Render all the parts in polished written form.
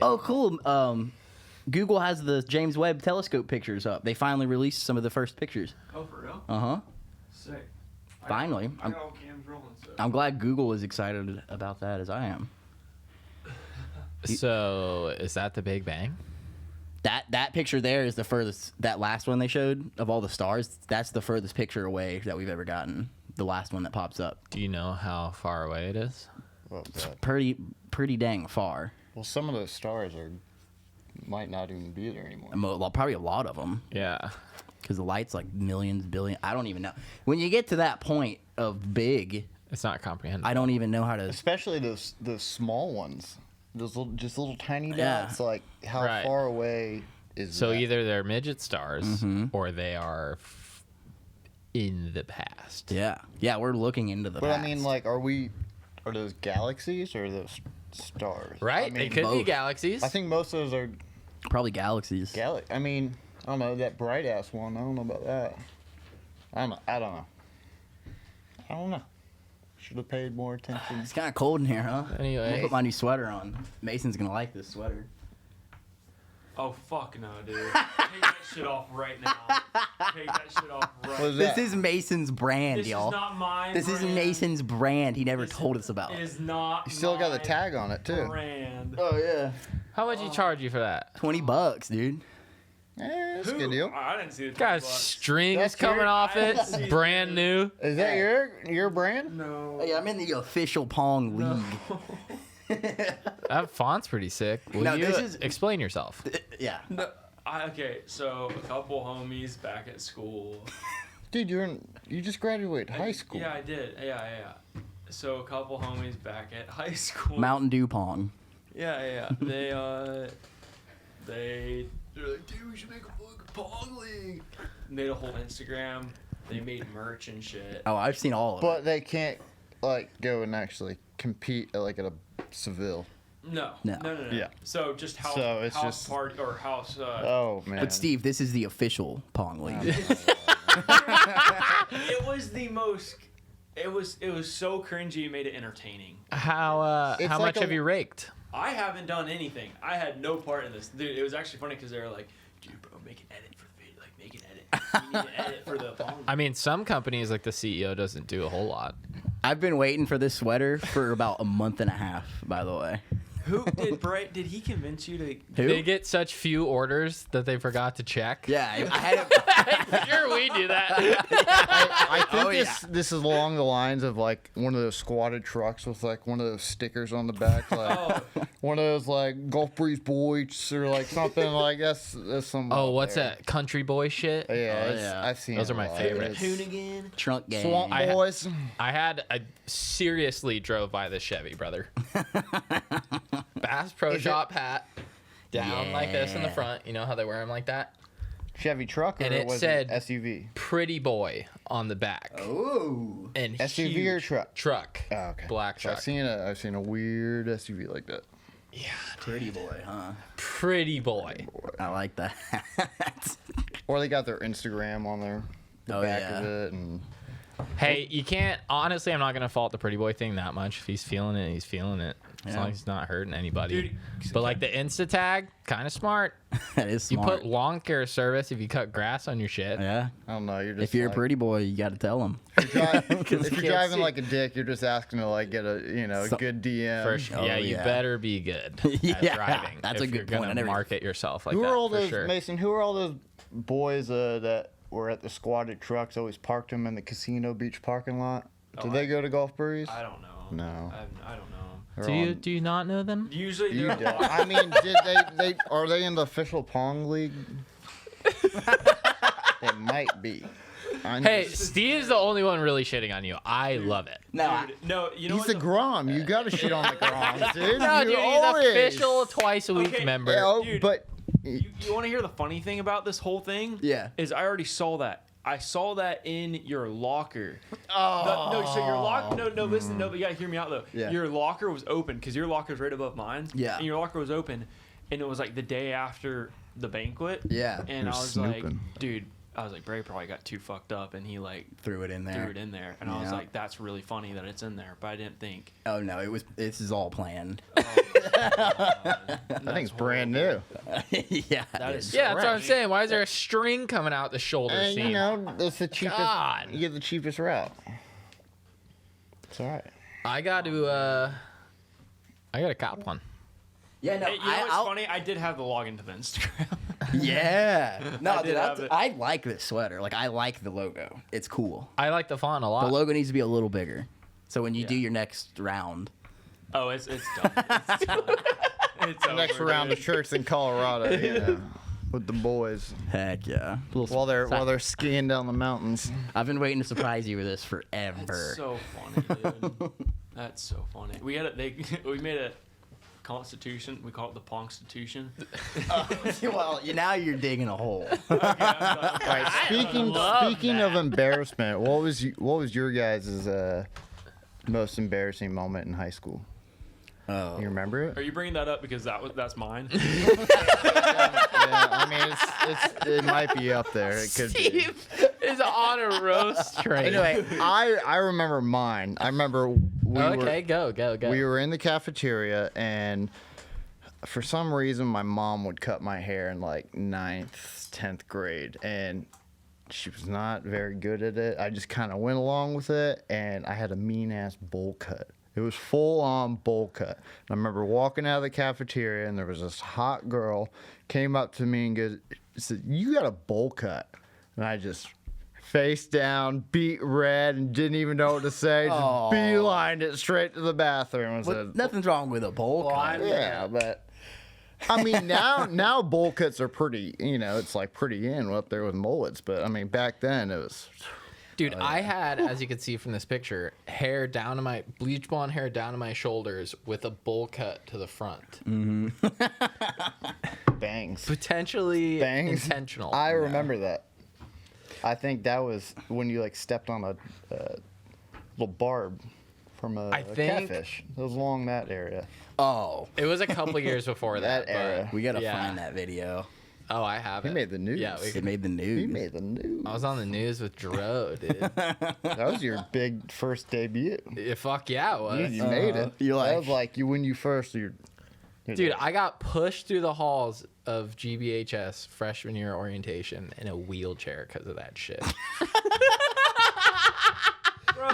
Oh, cool. Google has the James Webb Telescope pictures up. They finally released some of the first pictures. Oh, for real? Uh-huh. Sick. Finally. I got all cams rolling, so. I'm glad Google is excited about that as I am. So, is that the Big Bang? That picture there is the furthest. That last one they showed of all the stars, that's the furthest picture away that we've ever gotten. The last one that pops up. Do you know how far away it is? It's pretty dang far. Well, some of those stars might not even be there anymore. Well, probably a lot of them. Yeah. Because the light's like millions, billion. I don't even know. When you get to that point of big, It's not comprehensible. I don't even know how to. Especially those small ones. Those little tiny Yeah. dots. Like, how Right. far away is So that? either they're midget stars Mm-hmm. or they are in the past. Yeah, we're looking into the But past. I mean, like, are those galaxies or are those stars? Right? I mean, They could be both. galaxies. I think most of those are Probably galaxies. I mean, I don't know, that bright ass one. I don't know about that. I don't know. Should have paid more attention. It's kind of cold in here, huh? Anyway. I'm gonna put my new sweater on. Mason's gonna like this sweater. Oh, fuck no, dude. Take that shit off right now. Take that shit off right What is now. that? This is Mason's brand, This y'all. is not mine. This is Mason's brand. He never told us about It it. is not. You still got the my tag on it too. Brand. Oh yeah, How much you charge you for that? $20, dude. That's a good deal. I didn't see the Got 20 bucks. strings That's coming your- off I didn't see it. it, Brand new. Is that your brand? No. Hey, I'm in the official Pong league. That font's pretty sick. Will No, you this is- explain yourself? Yeah. No. Okay, so a couple homies back at school. Dude, you just graduated high school. Yeah, I did. Yeah. So a couple homies back at high school. Mountain Dew Pong. Yeah. They're like, dude, we should make a fucking Pong league. Made a whole Instagram. They made merch and shit. Oh, I've seen all of it. But they can't like go and actually compete at a Seville. No. Yeah. So just house, So it's house just- party or house. Oh man. But Steve, this is the official Pong league. It was the most. It was so cringy. It made it entertaining. How It's how like much have you raked? I haven't done anything. I had no part in this. Dude, it was actually funny because they were like, dude, bro, make an edit for the video. Like, make an edit. You need to edit for the Pong. I mean, some companies like the CEO doesn't do a whole lot. I've been waiting for this sweater for about a month and a half, by the way. Who did Bright? Did he convince you to? Who? They get such few orders that they forgot to check. Yeah, I had it. Sure, we do that. I think Oh, this is along the lines of like one of those squatted trucks with like one of those stickers on the back, like one of those like Gulf Breeze Boys or like something like that's some. Oh, what's that country boy shit? Yeah, yeah. I've seen Those it are my a lot. favorites. It's Hoonigan. Trunk gang. Swamp I- Boys. I seriously drove by the Chevy, brother. Bass Pro Shop hat down like this in the Yeah. front. You know how they wear them like that? Chevy truck or And it was said- it SUV? Pretty boy on the back. Ooh. And SUV or huge truck? Truck. Oh, okay. Black So truck. I've seen a weird SUV like that. Yeah, Pretty boy, huh? pretty boy. I like that. Or they got their Instagram on the Oh, back yeah. of it, and Hey, you can't. Honestly, I'm not gonna fault the pretty boy thing that much. If he's feeling it, he's feeling it. As Yeah. long as he's not hurting anybody. Dude, But like the Insta tag, kind of smart. That is You smart. put lawn care service if you cut grass on your shit. Yeah. I don't know. You're just If you're like, a pretty boy, you got to tell him. if you're can't driving see. like a dick, you're just asking to like get a good DM. For sure. Oh, Yeah, you yeah. better be good at Yeah, driving. that's a if good you're point. I gonna never- market yourself like Who that are all for those sure. Mason? Who are all those boys that were at the squatted trucks? Always parked them in the Casino Beach parking lot. Did they go to Golf Breeze? I don't know. No. I don't know. They're Do you not know them? Usually You they're don't. I mean, did they are they in the official Pong league? They might be. I'm Hey, just- Steve's the only one really shitting on you. I love it. No, Dude, no, you know he's what the Grom. You gotta shit on the Grom, dude. No, You dude, he's always- official twice a week Okay. member. Yeah, oh, Dude. but You want to hear the funny thing about this whole thing? Yeah. Is I already saw that. I saw that in your locker. oh, No, so your locker. No, listen, no, but you gotta hear me out though. Yeah. Your locker was open because your locker's right above mine. Yeah. And your locker was open, and it was like the day after the banquet. Yeah. And You're I was snooping. like, dude, I was like, Bray probably got too fucked up, and he like Threw it in there. threw it in there, and I was Yeah. like, that's really funny that it's in there, but I didn't think. Oh no, this is all planned. I think it's brand new. Yeah. That is Yeah, that's what I'm fresh. saying. Why is there a string coming out the shoulder And seam? you know, it's the cheapest. God. You get the cheapest route. It's all right. I got a cop one. Yeah, no, Hey, you know what's funny? I did have the login to the Instagram. Yeah. No, I did dude, have it. I like this sweater. Like, I like the logo. It's cool. I like the font a The lot. logo needs to be a little bigger. So when you do Yeah. your next round, Oh, it's done. It's done. It's The next over, round of dude. shirts in Colorado, you know, with the boys heck yeah. while they're skiing down the mountains. I've been waiting to surprise you with this forever. That's so funny, dude. That's so funny. We made a constitution. We call it the Ponstitution. Well, now you're digging a hole. All right, speaking of embarrassment, what was your guys' most embarrassing moment in high school? Oh. You remember it? Are you bringing that up because that's mine? Yeah, I mean, it might be up there. It could be. Steve is on a roast train. Anyway, I remember mine. I remember we were in the cafeteria, and for some reason my mom would cut my hair in like 9th, 10th grade, and she was not very good at it. I just kind of went along with it, and I had a mean ass bowl cut. It was full on bowl cut. And I remember walking out of the cafeteria, and there was this hot girl came up to me and said, "You got a bowl cut," and I just face down, beat red, and didn't even know what to say. Just Aw. beelined it straight to the bathroom and But said, nothing's wrong with a bowl cut. "Yeah, but." I mean, now bowl cuts are pretty, it's like pretty in up there with mullets. But I mean, back then it was. Dude, I had, as you can see from this picture, bleach blonde hair down to my shoulders with a bowl cut to the front. Bangs. Potentially Bangs. intentional. I remember that. I think that was when you like stepped on a little barb from a think- catfish. It was along that area. Oh, It was a couple years before that. That era. but- we gotta yeah. find that video. Oh, I have He it. made the news. Yeah, It made the news. He made the news. I was on the news with Dro, dude. That was your big first debut. Yeah, fuck yeah, it was. You made it. You're that like- was like when you first. You're Dude, I got pushed through the halls of GBHS freshman year orientation in a wheelchair because of that shit.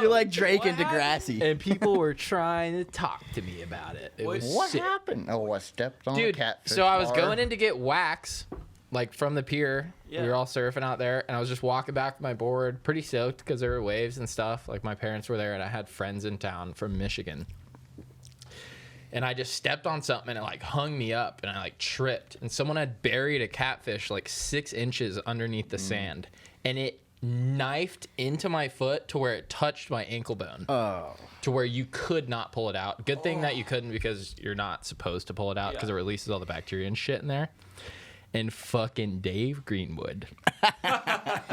You're like Drake and Degrassi. And people were trying to talk to me about it. It was What sick. happened? Oh, I stepped on a Dude, catfish. so I was bar. going in to get wax, like from the pier. Yeah. We were all surfing out there, and I was just walking back with my board, pretty soaked because there were waves and stuff. Like my parents were there, and I had friends in town from Michigan. And I just stepped on something, and it like hung me up, and I like tripped. And someone had buried a catfish like 6 inches underneath the sand, and it knifed into my foot to where it touched my ankle bone. Oh. To where you could not pull it out. Good thing that you couldn't because you're not supposed to pull it out because it releases all the bacteria and shit in there. And fucking Dave Greenwood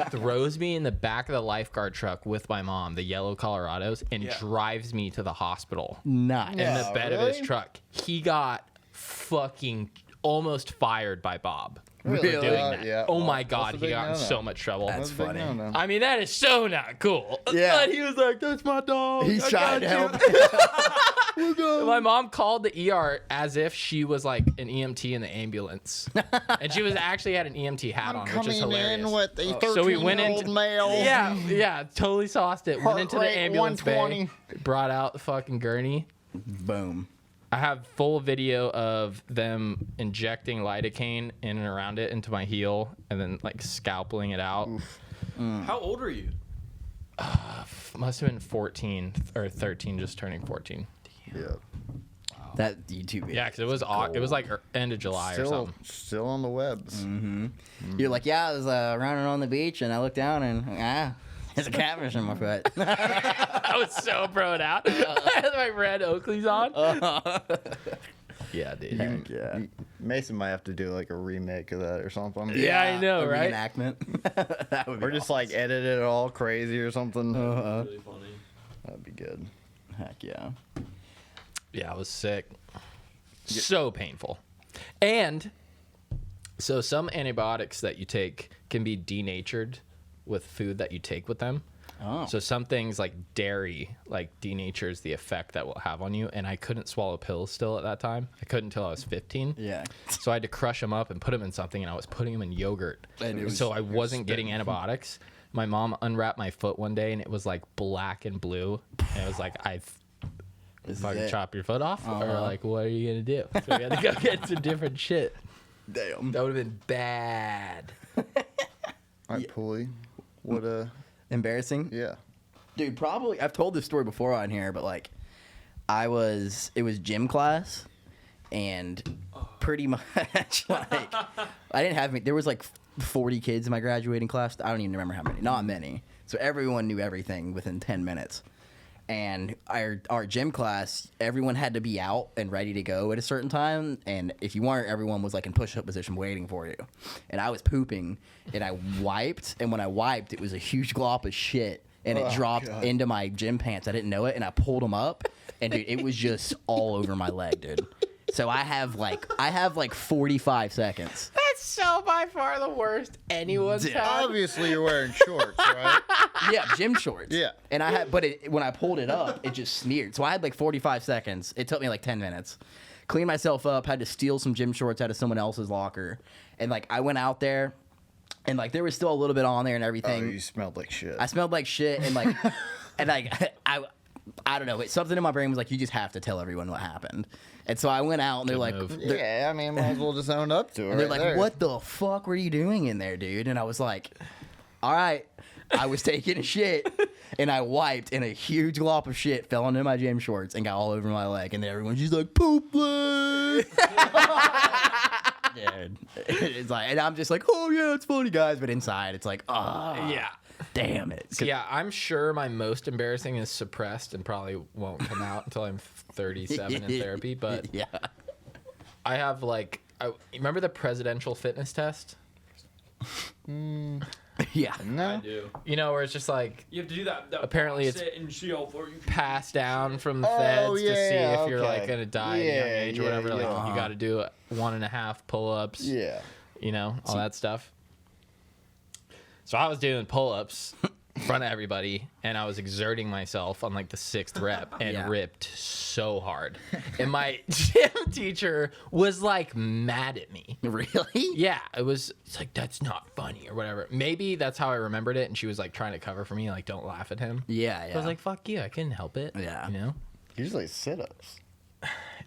throws me in the back of the lifeguard truck with my mom, the yellow Colorados, and drives me to the hospital Nice. in the bed of his really? truck. He got fucking almost fired by Bob for Really? doing that. Yeah. Oh Well, my that's God, a he big got in no-no. so much trouble. That's That's a big funny. no-no. I mean, that is so not cool. Yeah. But he was like, that's my dog. He's I trying to got help. you." My mom called the ER as if she was like an EMT in the ambulance. And she was actually had an EMT hat on, which is Coming hilarious. in with a 13-year-old So we went into male. yeah, totally sauced it. Heart Went into the rate ambulance bay, 120. brought out the fucking gurney. Boom. I have full video of them injecting lidocaine in and around it into my heel and then like scalpeling it out. How old are you? Must have been 14 or 13, just turning 14. Yeah. That YouTube video. Yeah, because it was like end of July or something. Still on the webs. You're like, yeah, I was running on the beach and I looked down and there's a catfish in my foot. I was so broed out. I had my red Oakleys on. Yeah, dude. Heck yeah. Mason might have to do like a remake of that or something. Yeah, I know, a right? Reenactment. That would be Or just like edit it all crazy or something. Really funny. That'd be good. Heck yeah. Yeah, I was sick. So painful. And So some antibiotics that you take can be denatured with food that you take with them. Oh. So some things like dairy, like denatures the effect that will have on you. And I couldn't swallow pills still at that time. I couldn't until I was 15. Yeah. So I had to crush them up and put them in something, and I was putting them in yogurt. So I wasn't getting antibiotics. My mom unwrapped my foot one day, and it was like black and blue. And it was like, fucking chop your foot off? Or like, what are you going to do? So we had to go get some different shit. Damn. That would have been bad. All right, Pulley. What Embarrassing? Yeah. Dude, probably I've told this story before on here, but like it was gym class, and pretty much like I didn't have there was like 40 kids in my graduating class. I don't even remember how many. Not many. So everyone knew everything within 10 minutes. And our gym class, everyone had to be out and ready to go at a certain time. And if you weren't, everyone was like in push-up position waiting for you. And I was pooping, and I wiped. And when I wiped, it was a huge glop of shit. And it dropped into my gym pants. I didn't know it. And I pulled them up. And, dude, it was just all over my leg, dude. So I have like 45 seconds. That's so by far the worst anyone's had. Obviously, you're wearing shorts, right? Yeah, gym shorts. Yeah. And when I pulled it up, it just smeared. So I had like 45 seconds. It took me like 10 minutes. Cleaned myself up, had to steal some gym shorts out of someone else's locker. And like I went out there, and like there was still a little bit on there and everything. Oh, you smelled like shit. I smelled like shit, and like and like I don't know. Something in my brain was like, you just have to tell everyone what happened. And so I went out, and they're like, yeah, I mean, might as well just own up to it. And they're like, what the fuck were you doing in there, dude? And I was like, all right. I was taking a shit, and I wiped, and a huge glop of shit fell into my gym shorts and got all over my leg. And then everyone's just like, poop leg. Dude. It's like, and I'm just like, oh, yeah, it's funny, guys. But inside, it's like, oh, Yeah. Damn it. So yeah, I'm sure my most embarrassing is suppressed and probably won't come out until I'm 37 in therapy. But yeah, I have like, remember the presidential fitness test? Yeah. No. I do. You know, where it's just like You have to do that. Apparently it's sit and see how far you can passed down from the Oh, feds to see yeah, if you're like okay. gonna die at a young Yeah, age or yeah, whatever. Like yeah. you got to do 1.5 pull-ups. Yeah. You know, all that stuff. So I was doing pull-ups in front of everybody, and I was exerting myself on like the 6th rep and Yeah. ripped so hard. And my gym teacher was like mad at me. Really? Yeah, it's like, that's not funny or whatever. Maybe that's how I remembered it, and she was like trying to cover for me, like, don't laugh at him. Yeah, yeah. I was like, fuck you, I couldn't help it. Yeah. You know? Usually sit-ups.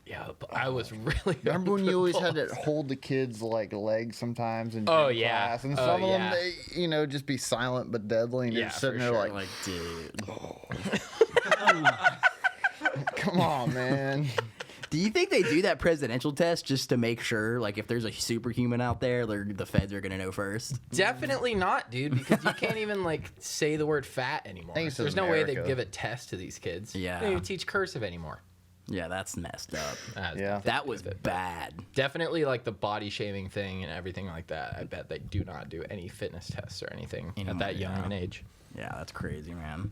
Yeah, but I was really. Remember when you always had to pull-ups. hold the kids like legs sometimes in Oh, gym yeah. class, and Oh, some of yeah. them they just be silent but deadly, and Yeah, you're sitting for there sure. like, dude. come on, man. Do you think they do that presidential test just to make sure, like, if there's a superhuman out there, the feds are gonna know first? Definitely not, dude, because you can't even like say the word fat anymore. think it's There's in no way they America. give a test to these kids. Yeah. They don't even teach cursive anymore. Yeah, that's messed up. Yeah. That was bad. Definitely like the body shaming thing and everything like that. I bet they do not do any fitness tests or anything at Anymore, that young yeah. an age. Yeah, that's crazy, man.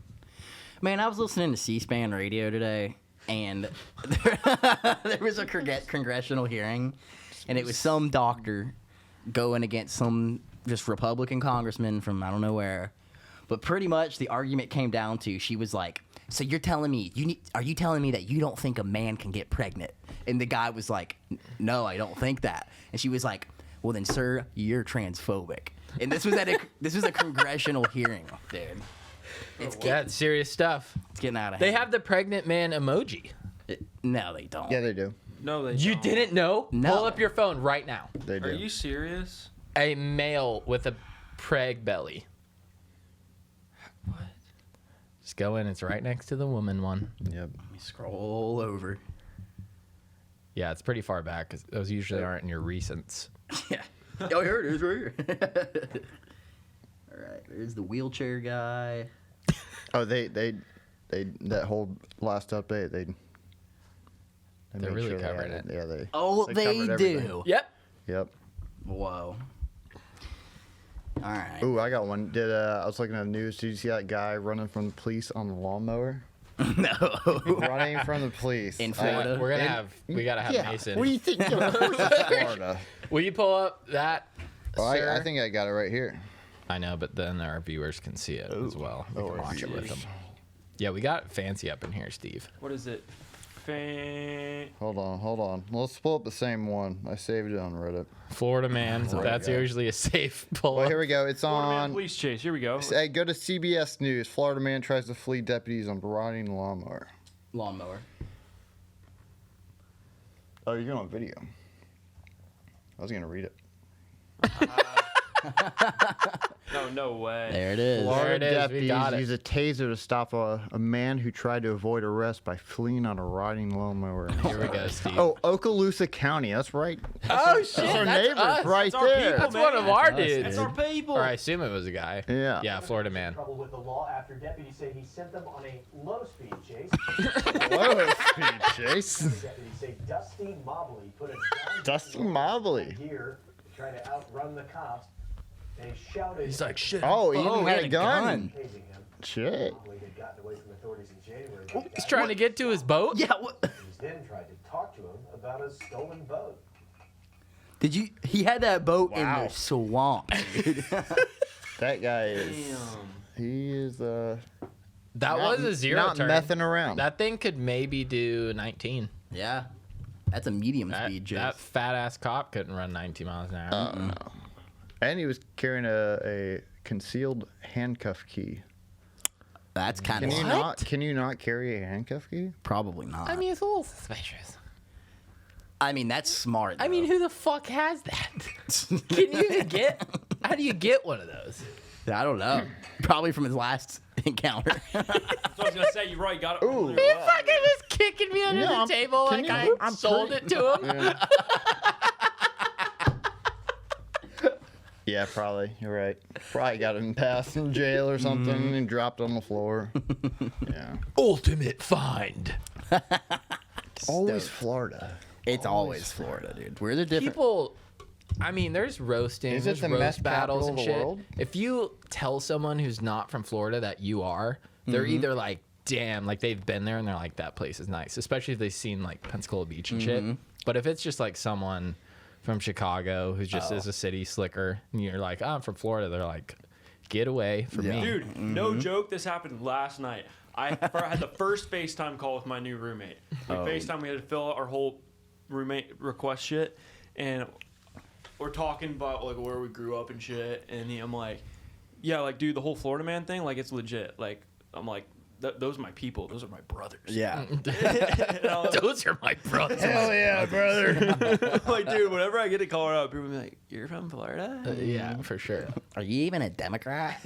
Man, I was listening to C-SPAN radio today, and there was a congressional hearing, and it was some doctor going against some just Republican congressman from I don't know where. But pretty much the argument came down to, she was like, so you're telling me, are you telling me that you don't think a man can get pregnant? And the guy was like, no, I don't think that. And she was like, well then, sir, you're transphobic. And this was a congressional hearing, dude. It's It's serious stuff. getting out of hand. They have the pregnant man emoji. No, they don't. Yeah, they do. No, they You don't. didn't know? No. Pull up your phone right now. They do. Are you serious? A male with a preg belly. What? Just go in. It's right next to the woman one. Yep. Let me scroll over. Yeah, it's pretty far back because those usually aren't in your recents. Yeah. Oh, here it is, right here. All right, there's the wheelchair guy. Oh, they that whole last update they They're made really sure they covering had it. Yeah, they. Oh, they covered do. everything. Yep. Yep. Whoa. All right. Ooh, I got one. I was looking at the news. Did you see that guy running from the police on the lawnmower? No. Running from the police In Florida? We gotta have Mason. What do you think? Of course it's Florida. Will you pull up that Well, sir. I think I got it right here. I know, but then our viewers can see it as well. We can watch it with them. Yeah, we got fancy up in here, Steve. What is it? Hold on. Let's pull up the same one. I saved it on Reddit. Florida man. That's usually a safe pull. Well, here we go. It's Florida man on. police chase. Here we go. Hey, go to CBS News. Florida man tries to flee deputies on riding lawnmower. Lawnmower. Oh, you're going on video. I was gonna read it. No way. There it is. Florida Florida it is. We got deputies it. use a taser to stop a man who tried to avoid arrest by fleeing on a riding lawnmower. Here we go, Steve. Oh, Okaloosa County. That's right. Oh, shit. That's our That's neighbors us. right That's our there. people, That's one of our That's us, dudes. That's our people. Or I assume it was a guy. Yeah. Yeah, Florida man. Trouble with the law after deputies say he sent them on a low-speed chase. Low speed chase. Deputies say Dusty Mobley put a gun Dusty Mobley. here to try to outrun the cops. They shouted. He's like, shit. Oh, he even he had had a a gun. gun. Tasing him. Shit. Mobley had gotten away from authorities in January. but He's the trying to get to his boat? Yeah. What? deputies then tried to talk to him about a stolen boat. Did you? He had that boat Wow. in the swamp, dude. That guy is. Damn. He is. That not- was a zero not turn. messing around. That thing could maybe do 19. Yeah. That's a medium That, speed chase. that fat ass cop couldn't run 19 miles an hour. And he was carrying a concealed handcuff key. That's kind Can of you not? Can you not carry a handcuff key? probably not. I mean, it's a little suspicious. That's smart. I mean, though. who the fuck has that? Can you even get? How do you get one of those? I don't know. Probably from his last encounter. So I was gonna say you're right. Got it. Ooh. Ooh. He fucking was kicking me under No, the I'm- table can like you- I I'm sold pretty- it to him. Yeah, probably. You're right. Probably got him passed in jail or something and dropped on the floor. Yeah. Ultimate find. Always Florida. It's always Florida, dude. We're the different. People, I mean, there's roasting, Is it there's the roast meth battles capital and of the shit. world? If you tell someone who's not from Florida that you are, they're either like, damn, like they've been there and they're like, that place is nice, especially if they've seen like Pensacola Beach and shit. But if it's just like someone from Chicago who just is a city slicker and you're like, oh, I'm from Florida, they're like, get away from me. Dude, no joke. This happened last night. I had the first FaceTime call with my new roommate. Like FaceTime, we had to fill out our whole roommate request shit, and we're talking about like where we grew up and shit. And I'm like, yeah, like dude, the whole Florida man thing, like it's legit. Like I'm like, those are my people. Those are my brothers. Yeah. Those are my brothers. Hell yeah, brother. Like, dude, whenever I get to Colorado, people be like, "You're from Florida?" Yeah, for sure. Are you even a Democrat?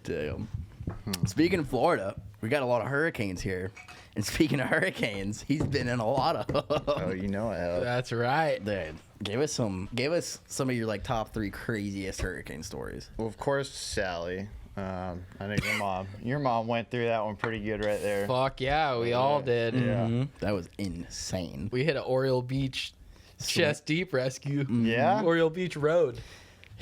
Damn. Speaking of Florida, we got a lot of hurricanes here. And speaking of hurricanes, he's been in a lot of them. Oh, you know I have. That's right. Dude, give us some of your like top 3 craziest hurricane stories. Well, of course, Sally. I think your mom went through that one pretty good right there. Fuck yeah, we all did. Yeah. That was insane. We hit an Oriole Beach chest deep rescue. Yeah? Oriole Beach Road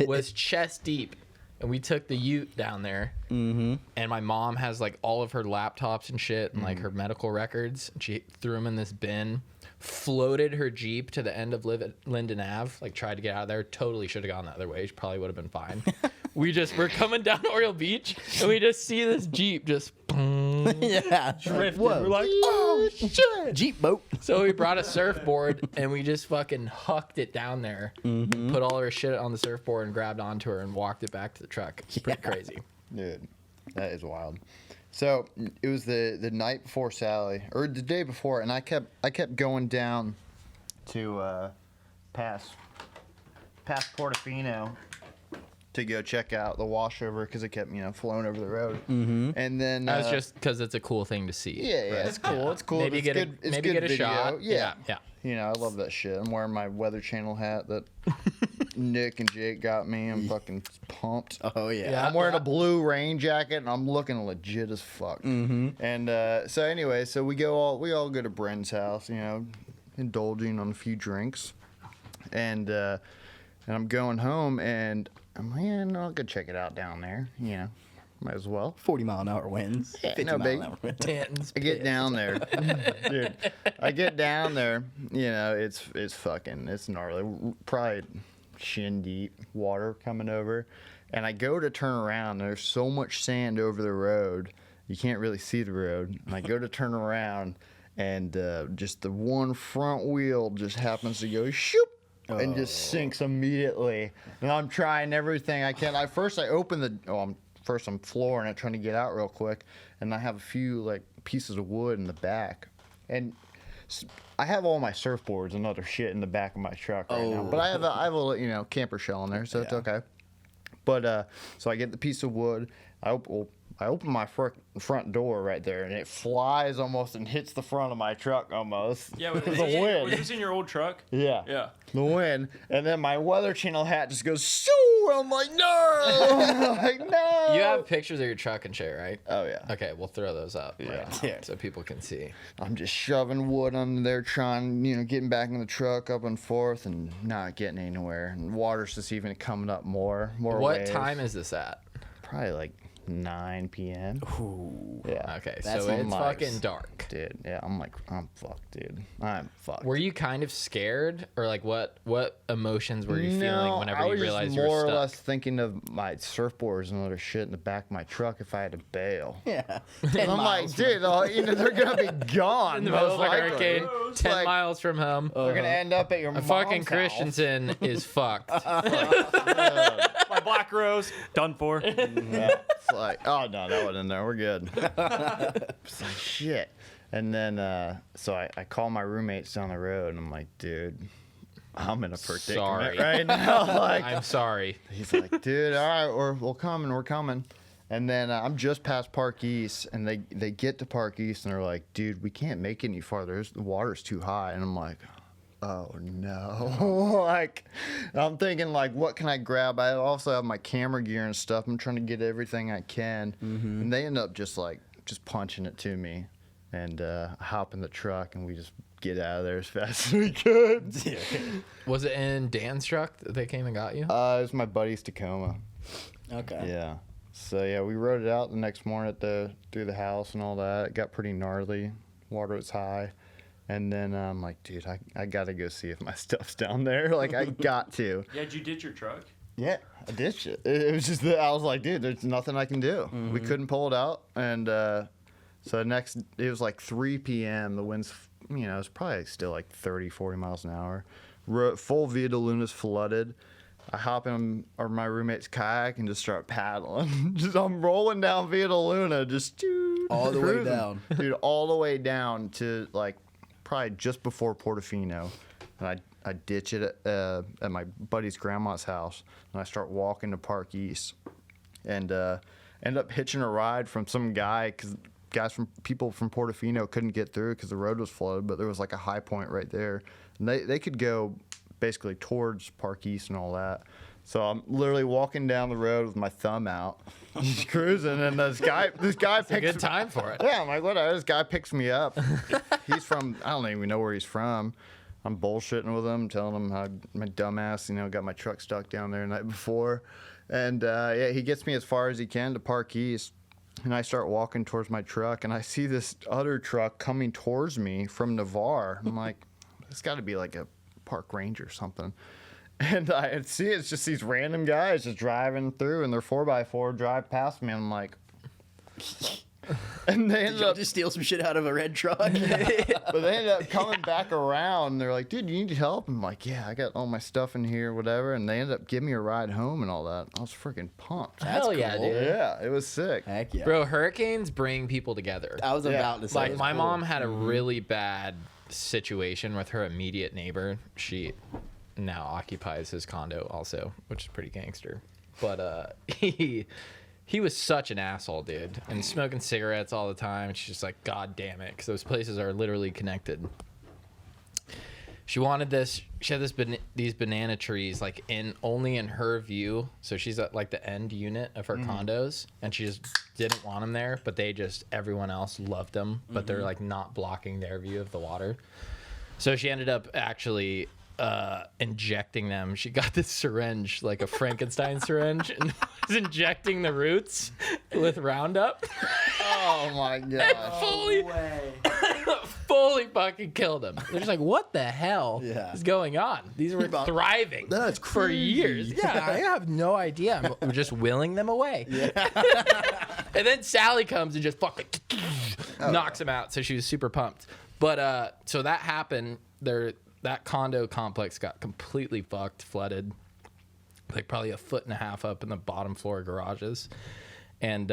was chest deep. And we took the ute down there. Mm-hmm. And my mom has like all of her laptops and shit and like her medical records. She threw them in this bin, floated her Jeep to the end of Linden Ave, like tried to get out of there. Totally should have gone the other way. She probably would have been fine. We're coming down Oriole Beach and we just see this Jeep just Yeah. drifting. Whoa. We're like, oh shit. Jeep boat. So we brought a surfboard and we just fucking hucked it down there, put all our shit on the surfboard and grabbed onto her and walked it back to the truck. It's pretty crazy. Dude, that is wild. So it was the night before Sally, or the day before, and I kept going down to past Portofino to go check out the washover because it kept flowing over the road. Mm-hmm. And then That's just because it's a cool thing to see. yeah, it's cool. It's cool. Maybe it's get good. a It's maybe good get a video. shot. Yeah. Yeah. I love that shit. I'm wearing my Weather Channel hat that Nick and Jake got me. I'm fucking pumped. Oh, yeah. Yeah. I'm wearing a blue rain jacket and I'm looking legit as fuck. Mm-hmm. And so anyway, so we all go to Bren's house, indulging on a few drinks, and I'm going home and I'm like, yeah, no, I'll go check it out down there. Might as well. 40-mile-an-hour winds. Yeah, 50-mile-an-hour winds. Danton's I get down there, dude. I get down there. You know, it's gnarly. Probably shin deep water coming over, and I go to turn around. And there's so much sand over the road, you can't really see the road. And I go to turn around, and just the one front wheel just happens to go shoop. And just sinks immediately. And I'm trying everything I can. First I open the. First I'm flooring it, trying to get out real quick, and I have a few like pieces of wood in the back, and I have all my surfboards and other shit in the back of my truck right now. But I have a camper shell in there, so it's okay. But so I get the piece of wood. I open my front door right there, and it flies almost and hits the front of my truck almost. Yeah, was the wind. Was this in your old truck? Yeah. Yeah. The wind, and then my Weather Channel hat just goes shoo. I'm like, no. I'm like, no. You have pictures of your truck and shit, right? Oh yeah. Okay, we'll throw those up. Yeah. So people can see. I'm just shoving wood under there, trying, getting back in the truck up and forth, and not getting anywhere. And water's just even coming up more. What waves. time is this at? Probably like 9 p.m. Ooh. Yeah. Okay, That's so it's nice. fucking dark. Dude, yeah, I'm fucked, dude. I'm fucked. Were you kind of scared, or like what emotions were you feeling whenever you realized you were more stuck? or less thinking of my surfboards and other shit in the back of my truck if I had to bail. Yeah. And I'm like, dude, they're gonna be gone. In the middle of a most likely. hurricane, 10 Like, miles from home. They're gonna end up at your mom's Fucking house. Christensen is fucked. My Black Rose, done for. Yeah, it's like, oh no, that wasn't in there. We're good. It's like shit. And then, so I call my roommates down the road, and I'm like, dude, I'm in a predicament Sorry. right now. Like, I'm sorry. he's like, dude, all right, we're coming. And then I'm just past Park East, and they get to Park East, and they're like, dude, we can't make it any farther. The water's too high. And I'm like, oh no. Like, I'm thinking, like, what can I grab? I also have my camera gear and stuff. I'm trying to get everything I can. And they end up just punching it to me. And I hop in the truck, and we just get out of there as fast as we could. Was it in Dan's truck that they came and got you? It was my buddy's Tacoma. Okay. Yeah. So yeah, we rode it out the next morning through the house and all that. It got pretty gnarly. Water was high. And then I'm like, dude, I gotta go see if my stuff's down there. Like, I got to. Yeah, did you ditch your truck? Yeah, I ditched it. It was just that I was like, dude, there's nothing I can do. We couldn't pull it out. And so it was like 3 p.m. The wind's, it was probably still like 30, 40 miles an hour. Full Via de Luna's flooded. I hop in my roommate's kayak and just start paddling. I'm rolling down Via de Luna, just All the way cruising. down. Dude, all the way down to like probably just before Portofino. And I ditch it at my buddy's grandma's house, and I start walking to Park East, and end up hitching a ride from some guy because people from Portofino couldn't get through because the road was flooded, but there was like a high point right there, and they could go basically towards Park East and all that. So I'm literally walking down the road with my thumb out, just cruising, and this guy picks a good time for it. Yeah, I'm like, whatever. This guy picks me up. He's from, I don't even know where he's from. I'm bullshitting with him, telling him how my dumbass, got my truck stuck down there the night before. And yeah, he gets me as far as he can to Park East. And I start walking towards my truck, and I see this other truck coming towards me from Navarre. I'm like, it's got to be like a park ranger or something. And I see it's just these random guys just driving through, and their 4x4 drive past me. And I'm like, and they Did y'all just steal some shit out of a red truck? but they ended up coming back around. And they're like, dude, you need help? I'm like, yeah, I got all my stuff in here, whatever. And they ended up giving me a ride home and all that. I was freaking pumped. Hell yeah, cool. dude. Yeah, it was sick. Heck yeah. Bro, hurricanes bring people together. I was about to say. Like, it's my cool. mom had a really bad situation with her immediate neighbor. She now occupies his condo also, which is pretty gangster. But he was such an asshole, dude, and smoking cigarettes all the time. And she's just like, God damn it, because those places are literally connected. She wanted this. She had these banana trees like only in her view. So she's at like the end unit of her condos, and she just didn't want them there. But everyone else loved them. But they're like not blocking their view of the water. So she ended up actually injecting them. She got this syringe, like a Frankenstein syringe, and was injecting the roots with Roundup. Oh my gosh. Fully fucking killed them. They're just like, what the hell is going on? These were thriving for years. Yeah, I have no idea. I'm just willing them away. And then Sally comes and just fucking knocks them out. So she was super pumped. But so that happened. That condo complex got completely fucked, flooded, like probably 1.5 foot up in the bottom floor garages. And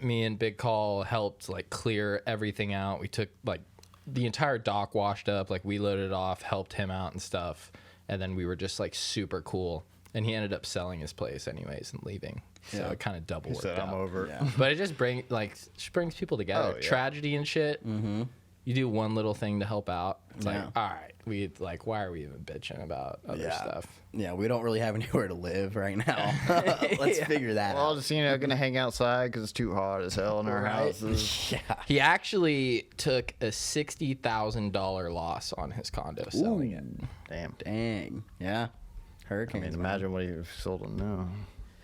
me and Big Call helped like clear everything out. We took like the entire dock washed up, like we loaded it off, helped him out and stuff. And then we were just like super cool. And he ended up selling his place anyways and leaving. So it kind of double worked out. I'm over. Yeah. But it just brings people together. Tragedy and shit. Mm-hmm. You do one little thing to help out. It's like, all right, why are we even bitching about other stuff? Yeah, we don't really have anywhere to live right now. Let's figure that We're all out. just, gonna hang outside because it's too hot as hell in our houses. Yeah. He actually took a $60,000 loss on his condo selling it. Damn. Dang. Yeah. Hurricanes. Imagine what he sold them now.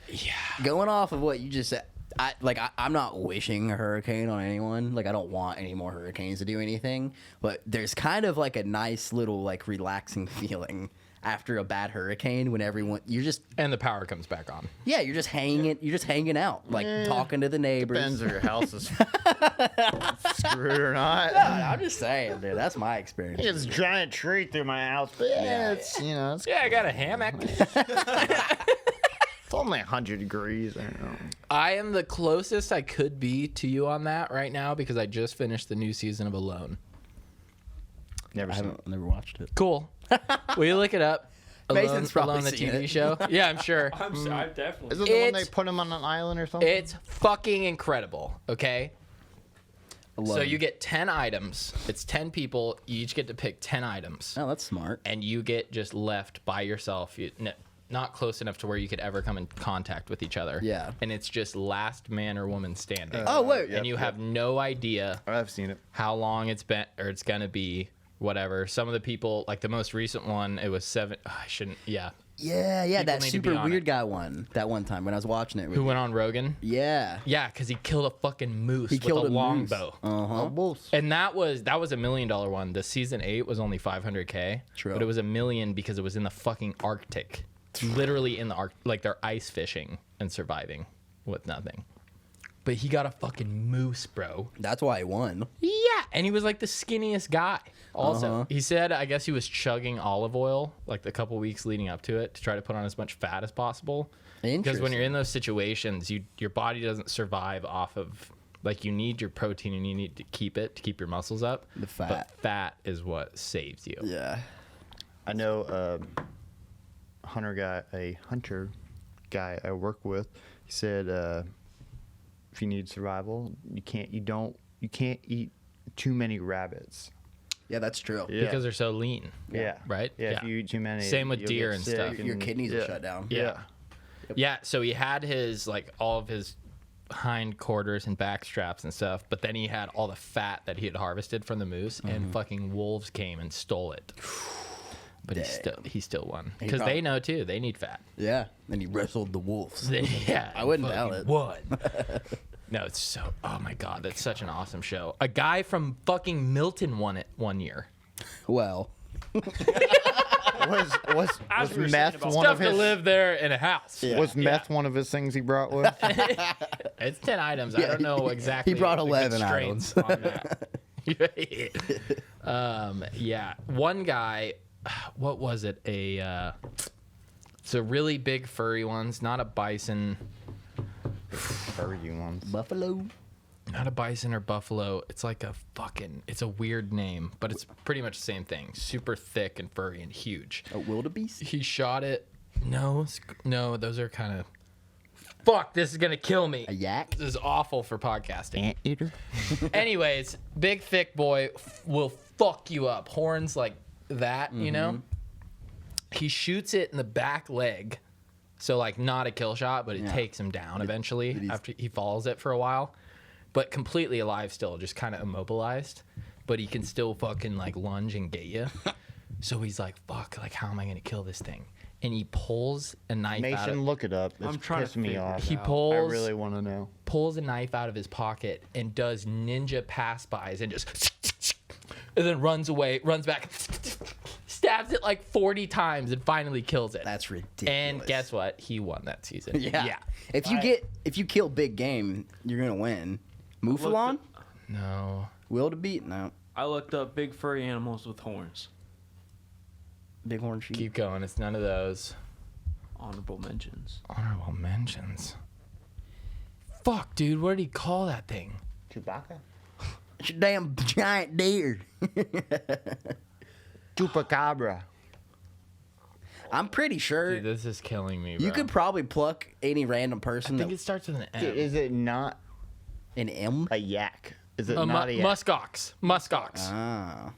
Yeah. Going off of what you just said, I'm not wishing a hurricane on anyone. Like, I don't want any more hurricanes to do anything. But there's kind of like a nice little like relaxing feeling after a bad hurricane when And the power comes back on. Yeah, you're just hanging out, like talking to the neighbors. Depends if your house is screwed or not. No, I'm just saying, dude. That's my experience. It's a giant tree through my house, but it's it's Yeah, I got a hammock. It's only 100 degrees. I don't know. I am the closest I could be to you on that right now because I just finished the new season of Alone. Never seen it. Never watched it. Cool. Will you look it up? Mason's probably Alone, the seen TV it. show. Yeah, I'm sure. I've definitely. Is it the one they put him on an island or something? It's fucking incredible. Okay. Alone. So you get 10 items. It's 10 people. You each get to pick 10 items. Oh, that's smart. And you get just left by yourself. Not close enough to where you could ever come in contact with each other. Yeah. And it's just last man or woman standing. Oh, wait. And you have no idea I've seen it. how long it's been or it's going to be, whatever. Some of the people, like the most recent one, it was 7. I shouldn't. Yeah. Yeah, People that need to super be on weird it. guy one. That one time when I was watching it. Who went on Rogan? Yeah. Yeah, because he killed a fucking moose with killed a a moose. longbow. Uh-huh. And that was $1 million one. The season 8 was only $500K. True. But it was $1 million because it was in the fucking Arctic. Literally in the Arctic. Like they're ice fishing and surviving with nothing. But he got a fucking moose, bro. That's why he won. Yeah. And he was like the skinniest guy. Also, he said, I guess he was chugging olive oil like the couple weeks leading up to it to try to put on as much fat as possible. Because when you're in those situations, your body doesn't survive off of, like, you need your protein and you need to keep it to keep your muscles up. The fat. But fat is what saves you. Yeah. I know a hunter guy I work with. He said if you need survival, you can't eat too many rabbits. Yeah, that's true. Yeah. Because they're so lean. Yeah. Right? Yeah. If you eat too many, Same with you'll deer get and sick stuff. Your kidneys will shut down. Yeah. Yeah, so he had his, like, all of his hind quarters and back straps and stuff, but then he had all the fat that he had harvested from the moose, and fucking wolves came and stole it. But he still won. Because they know, too. They need fat. Yeah. And he wrestled the wolves. Yeah. I wouldn't doubt it. Won. No, it's so... Oh, my God. That's such an awesome show. A guy from fucking Milton won it one year. Well. Was As we were meth saying about one Stuff of to his? live there in a house. Yeah. Was meth one of his things he brought with? It's 10 items. I don't know exactly. He brought the 11 constraints on that. Yeah. One guy, what was it? It's a really big furry ones, not a bison. Furry ones. Buffalo. Not a bison or buffalo. It's like it's a weird name, but it's pretty much the same thing. Super thick and furry and huge. A wildebeest? He shot it. No, those are kind of. Fuck, this is going to kill me. A yak? This is awful for podcasting. Anteater. Anyways, big thick boy will fuck you up. Horns like that, you know? He shoots it in the back leg. So, like, not a kill shot, but it takes him down eventually after he follows it for a while. But completely alive still, just kind of immobilized. But he can still fucking, like, lunge and get you. So he's like, fuck, like, how am I going to kill this thing? And he pulls a knife out Mason, of, look it up. It's I'm trying to pissing me figure off. it he out. pulls, I really want to know. pulls a knife out of his pocket and does ninja pass-bys and just, and then runs away, runs back, stabs it like 40 times and finally kills it. That's ridiculous. And guess what? He won that season. Yeah. If you kill big game, you're gonna win. Mouflon? No. Will to beat? No. I looked up big furry animals with horns. Big horn sheep. Keep going. It's none of those. Honorable mentions. Honorable mentions. Fuck, dude. What did he call that thing? Chewbacca? It's a damn giant deer. Chupacabra. I'm pretty sure Dude, this is killing me, bro. you could probably pluck any random I person. think it starts with an M. Is it not An M? a yak? Is it Uh, not a yak? Muskox. Muskox. Ah.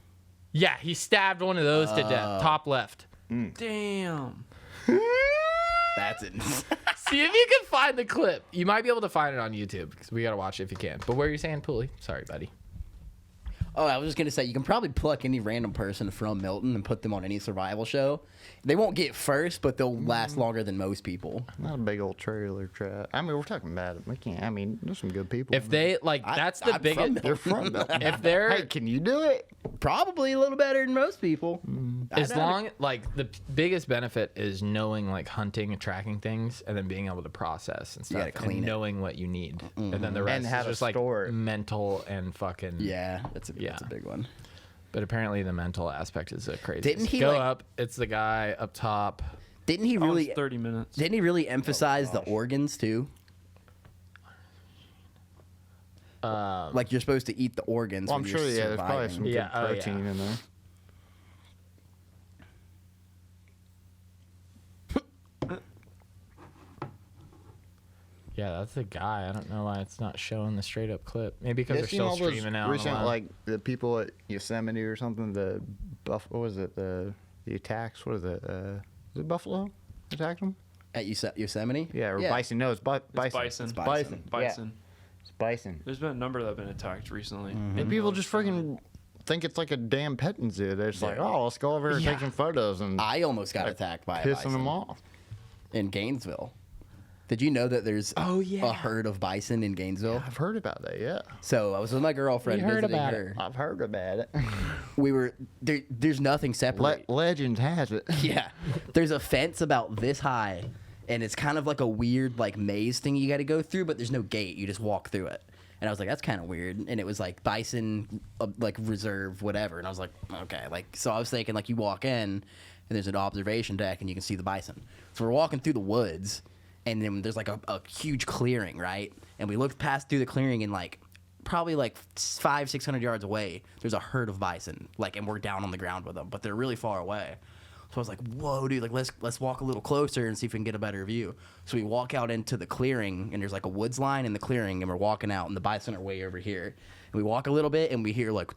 Yeah, he stabbed one of those to death. Top left. Damn. That's it. See if you can find the clip. You might be able to find it on YouTube because we got to watch it if you can. But where are you saying, Pooley? Sorry, buddy. Oh, I was just gonna say you can probably pluck any random person from Milton and put them on any survival show. They won't get first, but they'll last longer than most people. Not a big old trailer trap. I mean, we're talking about it. We can't. I mean, there's some good people. If they, like, that's the I'm biggest. from they're from Milton. If they're. Hey, can you do it? Probably a little better than most people. As long like the biggest benefit is knowing like hunting and tracking things and then being able to process and stuff gotta clean and it. knowing what you need and then the rest how is to just like store it. mental and fucking Yeah, that's a big one. But apparently the mental aspect is a crazy. Didn't he, go like- up? It's the guy up top. Didn't he Really? really? 30 minutes. Didn't he really emphasize the organs too? Like you're supposed to eat the organs. Well, I'm when sure. you're Yeah, there's probably surviving. some good Yeah, oh, yeah. protein in there. Yeah, that's the guy. I don't know why it's not showing the straight up clip. Maybe because Yeah, they're seen still all those streaming out. recent, online. like the people at Yosemite or something. The what was it? The attacks. What is it? Is it buffalo attacked them? At Yosemite. Yeah, or bison. No, it's bison. It's bison. It's Bison. Bison. Yeah, it's bison. There's been a number that have been attacked recently. And people just freaking think it's like a damn petting zoo. They're just like, oh, let's go over here and take some photos and I almost got attacked by a pissing bison them off. in Gainesville. Did you know that there's yeah. a herd of bison in Gainesville? I've heard about that. Yeah, So I was with my girlfriend You heard visiting about her. I've heard about it. We were there. There's nothing separate. Legend has it. Yeah, there's a fence about this high, and it's kind of like a weird like maze thing you got to go through, but there's no gate. You just walk through it. And I was like, that's kind of weird. And it was like bison, like reserve, whatever. And I was like, okay, like so I was thinking like you walk in, and there's an observation deck, and you can see the bison. So we're walking through the woods. And then there's like a huge clearing, right? And we looked past through the clearing and like probably like 500-600 yards away, there's a herd of bison. Like, and we're down on the ground with them, but they're really far away. So I was like, whoa, dude, like let's walk a little closer and see if we can get a better view. So we walk out into the clearing and there's like a woods line in the clearing and we're walking out and the bison are way over here. And we walk a little bit and we hear like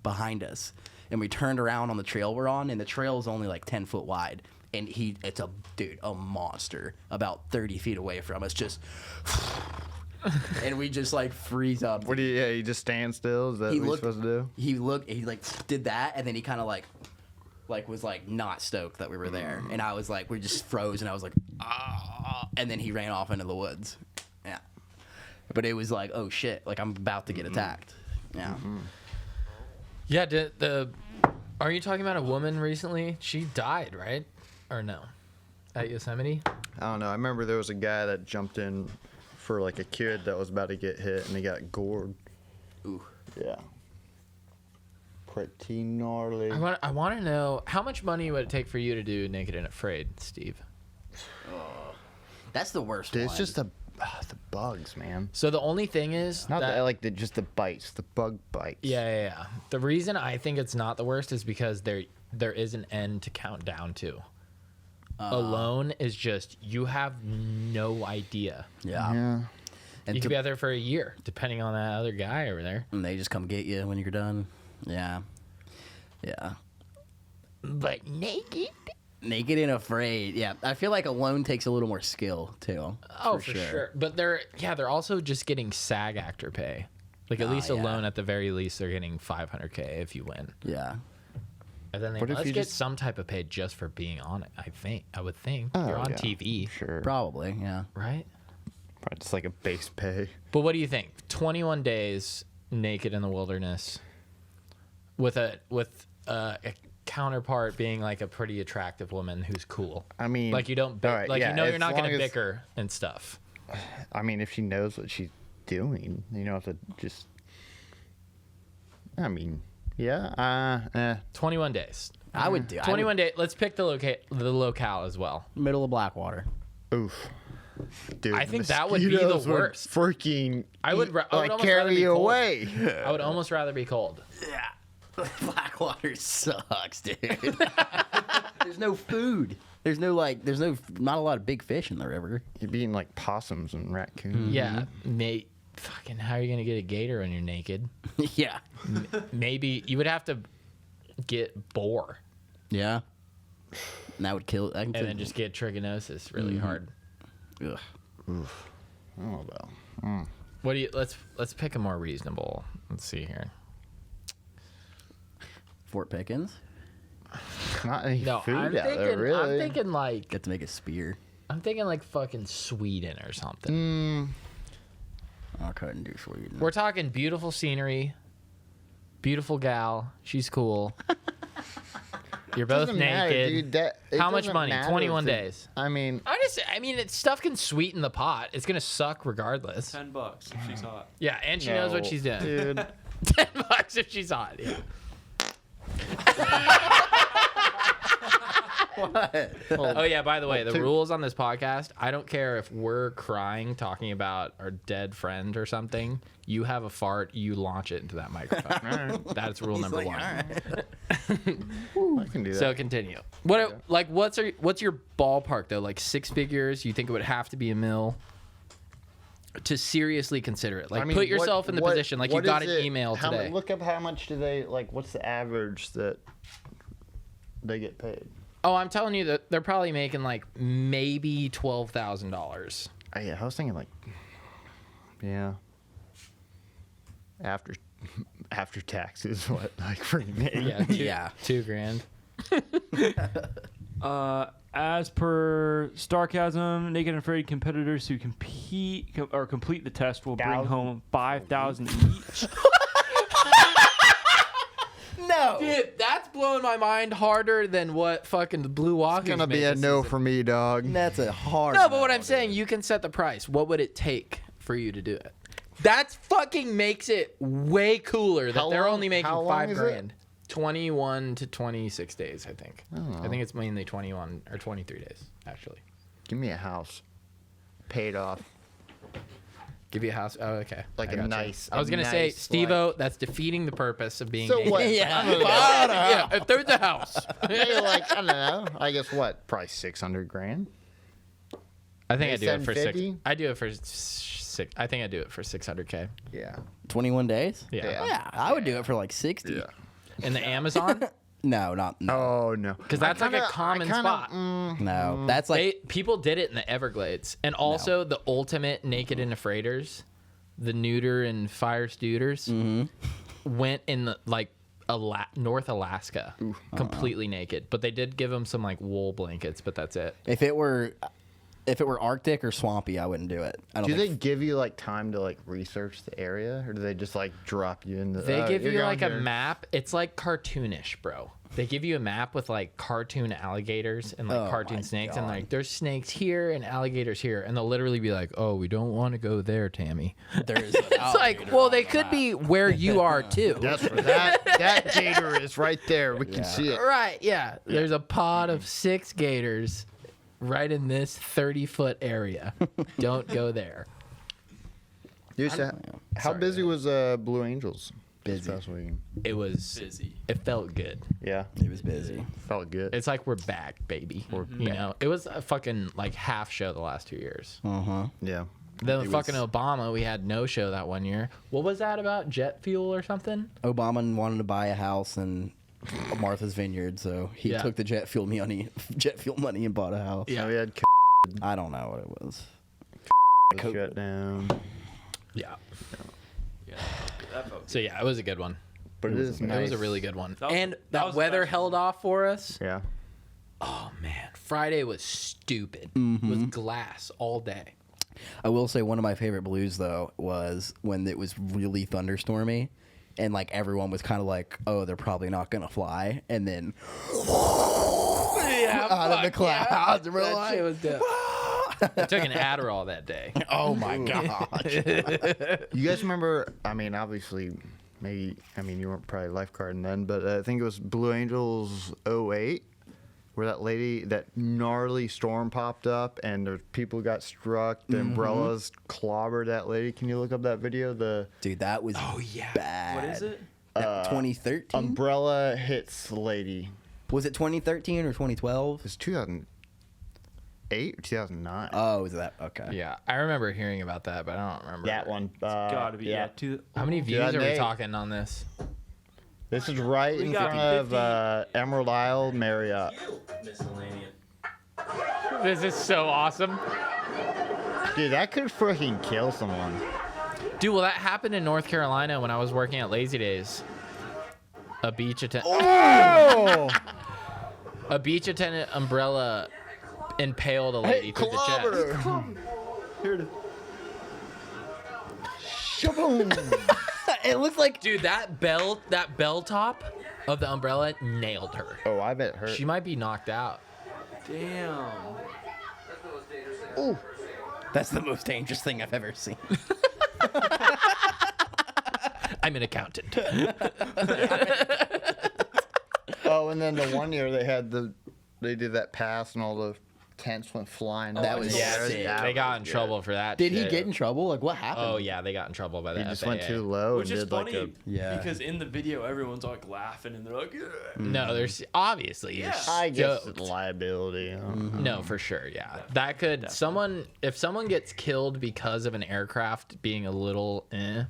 behind us. And we turned around on the trail we're on and the trail is only like 10 foot wide. And it's a monster about 30 feet away from us, just, and we just like freeze up. What do you? Yeah, you just stand still. Is that what you're supposed to do? He like did that, and then he kind of like was like not stoked that we were there, and I was like, we just froze, and I was like, ah, and then he ran off into the woods. Yeah, but it was like, oh shit, like I'm about to get attacked. Yeah. Yeah. Are you talking about a woman recently? She died, right? Or no? At Yosemite? I don't know. I remember there was a guy that jumped in for like a kid that was about to get hit, and he got gored. Ooh. Yeah. Pretty gnarly. I want to know how much money would it take for you to do Naked and Afraid, Steve? That's the worst Dude, one. it's just the bugs, man. So the only thing is Not that, just the bites, the bug bites. yeah. The reason I think it's not the worst is because there is an end to count down to. Alone is just you have no idea. Yeah. Yeah. And You could be out there for a year, depending on that other guy over there. and they just come get you when you're done. Yeah. Yeah. But naked? Naked and Afraid. Yeah. I feel like Alone takes a little more skill too. Oh, for sure. But they're also just getting SAG actor pay. Like at least yeah. Alone, at the very least, they're getting $500K if you win. Yeah. And then they What if must you get just- some type of pay just for being on it. I would think. Oh, You're on yeah, TV, Sure. Probably, yeah. right? Probably just like a base pay. But what do you think? 21 days naked in the wilderness, with a counterpart being like a pretty attractive woman who's cool. I mean, Like you don't, all right, like yeah, you know, you're as not going long to as- bicker and stuff. I mean, if she knows what she's doing, you don't have to just. I mean, yeah. 21 days. I would do 21 days. Let's pick the locale as well. middle of Blackwater. Oof. Dude, I think that would be the mosquitoes would worst. Freaking. I would almost rather carry be you cold. away. I would almost rather be cold. Yeah. Blackwater sucks, dude. There's no food. There's not a lot of big fish in the river. You're being like possums and raccoons. Yeah, mate. Fucking, how are you gonna get a gator when you're naked? Yeah. Maybe you would have to get boar Yeah. And that would kill it. and then just get trichinosis really hard. Ugh. Oh well. What do you? Let's pick a more reasonable. Let's see here. Fort Pickens. Not any No, food I'm out thinking. there, really. I'm thinking like. Get to make a spear. I'm thinking like fucking Sweden or something. I couldn't do Sweden. We're talking beautiful scenery, beautiful gal. She's cool. You're both Doesn't matter, naked. dude. It How much doesn't money? matter 21 if days. I mean, Stuff can sweeten the pot. It's gonna suck regardless. $10 if she's hot. Yeah, and she knows what no, she's doing. dude. $10 if she's hot. Yeah. What? Oh yeah. By the way, the two- rules on this podcast. I don't care if we're crying talking about our dead friend or something. You have a fart, you launch it into that microphone. That's rule number Like, one. all right. I can do that. So continue. What's your ballpark though? Like 6 figures? You think it would have to be $1 million to seriously consider it? Like I mean, put yourself in the position. Like you what got is an it- email today. Look up how much do they like? What's the average that they get paid? Oh, I'm telling you that they're probably making like maybe $12,000. Yeah, I was thinking like, yeah. After taxes, what like for me? Yeah, Yeah. $2,000. As per Starcasm, Naked and Afraid competitors who complete the test will bring $1,000. home $5,000 each. No. Dude, that's blowing my mind harder than what fucking the Blue Walkers It's gonna made be a this no season. for me, dog. That's a hard. No, but what I'm dude. saying, you can set the price. What would it take for you to do it? That fucking makes it way cooler that How they're long- only making how long is it? $5,000. 21 to 26 days, I think. I think it's mainly 21 or 23 days, actually. Give me a house, paid off. Give you a house. Oh, okay. Like I a gotcha. nice- I was a gonna say, nice, Steve-O, that's defeating the purpose of being. So naked. what? Yeah. I don't know. Yeah, if there's a house. Maybe like I don't know. I guess what? Probably $600,000. I think I do it for 6. 750? I do it for 6. I think I do it for $600K. Yeah. 21 days. Yeah. Yeah. Yeah, I would do it for like 60. In the Amazon, No, not no. Oh no. because that's like a common spot. No, that's like People did it in the Everglades, and also the ultimate naked and afraiders, the neuter and fire studers, went in the North Alaska, completely naked. But they did give them some like wool blankets, but that's it. if it were Arctic or swampy, I wouldn't do it. I don't Do they think. give you like time to like research the area, or do they just like drop you in the? They give you're you going like a here. map. It's like cartoonish, bro. They give you a map with like cartoon alligators and like Oh cartoon my snakes, and God. like there's snakes here and alligators here, and they'll literally be like, "Oh, we don't want to go there, Tammy." There's It's like, well, they could be where you are too. That's where that gator is right there. We can see it. Right, yeah. There's a pod of 6 gators right in this 30-foot area. Don't go there. Dude, so how Sorry, busy was Blue Angels? this Busy. past weekend? It was Busy. It felt good. Yeah, It was busy. felt good. It's like we're back, baby. You know, it was a fucking like half show the last 2 years. Yeah. Then It fucking was- Obama, we had no show that one year. What was that about? Jet fuel or something? Obama wanted to buy a house in Martha's Vineyard, so he Yeah. took the jet fuel money and bought a house. Yeah. So we had I don't know what it was. shut down. Yeah. Yeah, that felt So yeah, it was a good one. But it is nice. It was a really good one. That That was weather the best held one. off for us. Yeah. Oh man, Friday was stupid. It was glass all day. I will say one of my favorite blues though was when it was really thunderstormy, and like everyone was kind of like, "Oh, they're probably not gonna fly," and then out of the clouds, and we're That like, shit was dope. I took an Adderall that day. "Oh my gosh!" You guys remember? I mean, obviously, maybe. I mean, you weren't probably lifeguarding then, but I think it was Blue Angels '08, where that gnarly storm popped up, and there's people got struck. The umbrellas clobbered that lady. Can you look up that video? Dude, that was bad. What is it? 2013. Umbrella hits the lady. Was it 2013 or 2012? It was 2008 or 2009. Oh, is that okay? Yeah, I remember hearing about that, but I don't remember that one. Gotta be. Yeah. How many views are we 2008. talking on this? This is right We in got front 50. of Emerald Isle Marriott. This is so awesome. Dude, that could freaking kill someone. Dude, well, that happened in North Carolina when I was working at Lazy Days. A beach attendant. Oh! A beach attendant umbrella impaled a lady through the chest. Here it is. Shaboom! It looks like Dude, that bell top of the umbrella nailed her. Oh, I bet it hurt. She might be knocked out. Damn. Ooh. that's the most dangerous thing I've ever seen. I'm an accountant. Oh, and then the one year they did that pass and all the tents went flying. That was Yeah, sick. they got in trouble for that. Did he shit. get in trouble? Like, what happened? Oh yeah, they got in trouble by He the just FAA. went too low Which and is did like funny Yeah. because in the video everyone's like laughing and they're like, yeah. No, there's obviously Yeah. I guess stoked. it's liability. You know? No, for sure, yeah. That could if someone gets killed because of an aircraft being a little no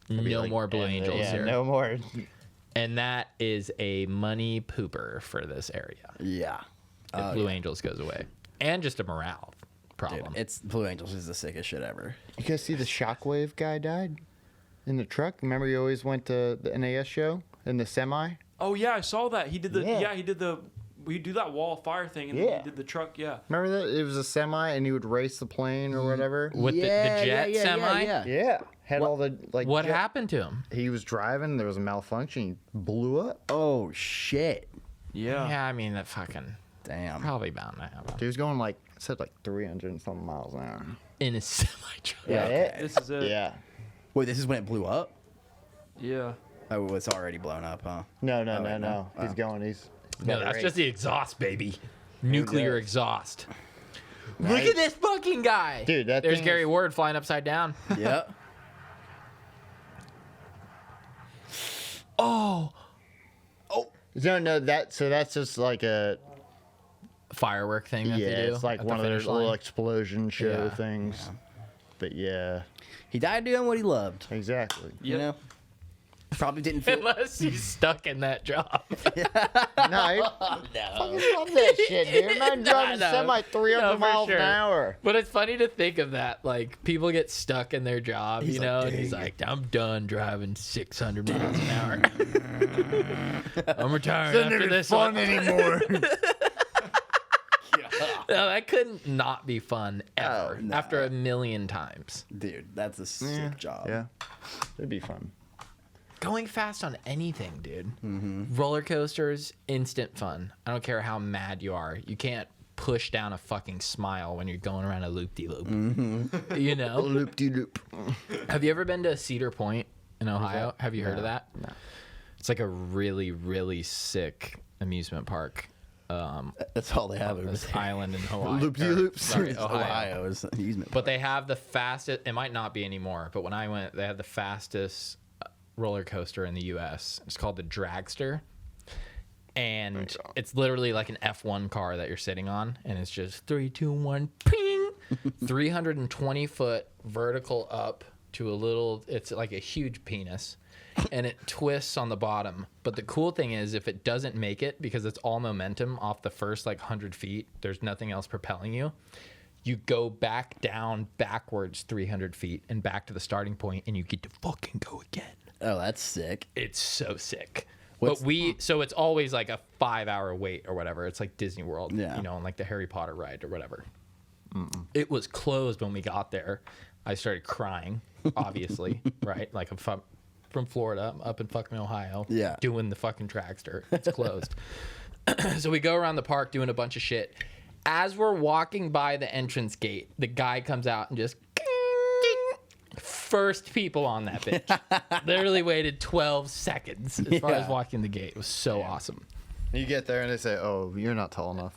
Like, more Blue Angels yeah, here. no more. And that is a money pooper for this area. Yeah. If Blue Angels goes away. And just a morale problem. Dude, it's Blue Angels is the sickest shit ever. You guys see the Shockwave guy died in the truck? Remember you always went to the NAS show in the semi? Oh yeah, I saw that. He did the Yeah. we do that wall of fire thing and then Yeah. he did the truck, yeah. Remember that? It was a semi and he would race the plane or whatever? With the jet semi? Yeah. Had all the like What jet- happened to him? He was driving, there was a malfunction, he blew up. Oh shit! Yeah. Yeah, I mean that fucking Damn. probably bound to happen. He was going like it said like 300 and something miles an hour. In a semi truck. Yeah. This is it. Yeah. Wait, this is when it blew up? Yeah. Oh, it's already blown up, huh? No. no. He's going. He's No, about to that's race. just the exhaust, baby. Nuclear goes. exhaust. Look Nice. at this fucking guy. Dude, that There's thing Gary is- Ward flying upside down. Yep. Oh, No, that's just like a firework thing that yeah, they do. it's like at the one of those finish little line. explosion show Yeah. things. But yeah, He died doing what he loved. exactly. You know. Probably didn't feel. Unless he's stuck in that job. No, I love that shit, dude. Man driving No, semi 300 no, for miles sure. an hour. But it's funny to think of that. Like, people get stuck in their job, He's you like, know, and he's "Dang like, I'm done driving 600 miles an hour. I'm retiring after this one. anymore. No, that couldn't not be fun ever. Oh, no. After a million times. Dude, that's a sick job. Yeah, it'd be fun. Going fast on anything, dude. Mm-hmm. Roller coasters, instant fun. I don't care how mad you are. You can't push down a fucking smile when you're going around a loop-de-loop. Mm-hmm. You know? Loop de loop. Have you ever been to Cedar Point in Ohio? Have you heard of that? No. It's like a really, really sick amusement park. That's all they have over This there. island in Hawaii. Loop-de-loops. Sorry, Ohio. Ohio is an amusement. But they have the fastest. It might not be anymore, but when I went, they had the fastest roller coaster in the U.S. It's called the Dragster, and it's literally like an F1 car that you're sitting on, and it's just 3, 2, 1, ping, 320-foot vertical up to a little. It's like a huge penis, and it twists on the bottom. But the cool thing is, if it doesn't make it, because it's all momentum off the first like 100 feet, there's nothing else propelling you. You go back down backwards 300 feet and back to the starting point, and you get to fucking go again. Oh, that's sick. It's so sick. What's- So it's always like a 5-hour wait or whatever. It's like Disney World, Yeah. you know, and like the Harry Potter ride or whatever. It was closed when we got there. I started crying, obviously, right? Like I'm from Florida, I'm up in fucking Ohio, Yeah. doing the fucking dragster. It's closed. So we go around the park doing a bunch of shit. As we're walking by the entrance gate, the guy comes out and just first people on that bitch. Literally waited 12 seconds as far as walking the gate. It was so awesome. You get there and they say, "Oh, you're not tall enough."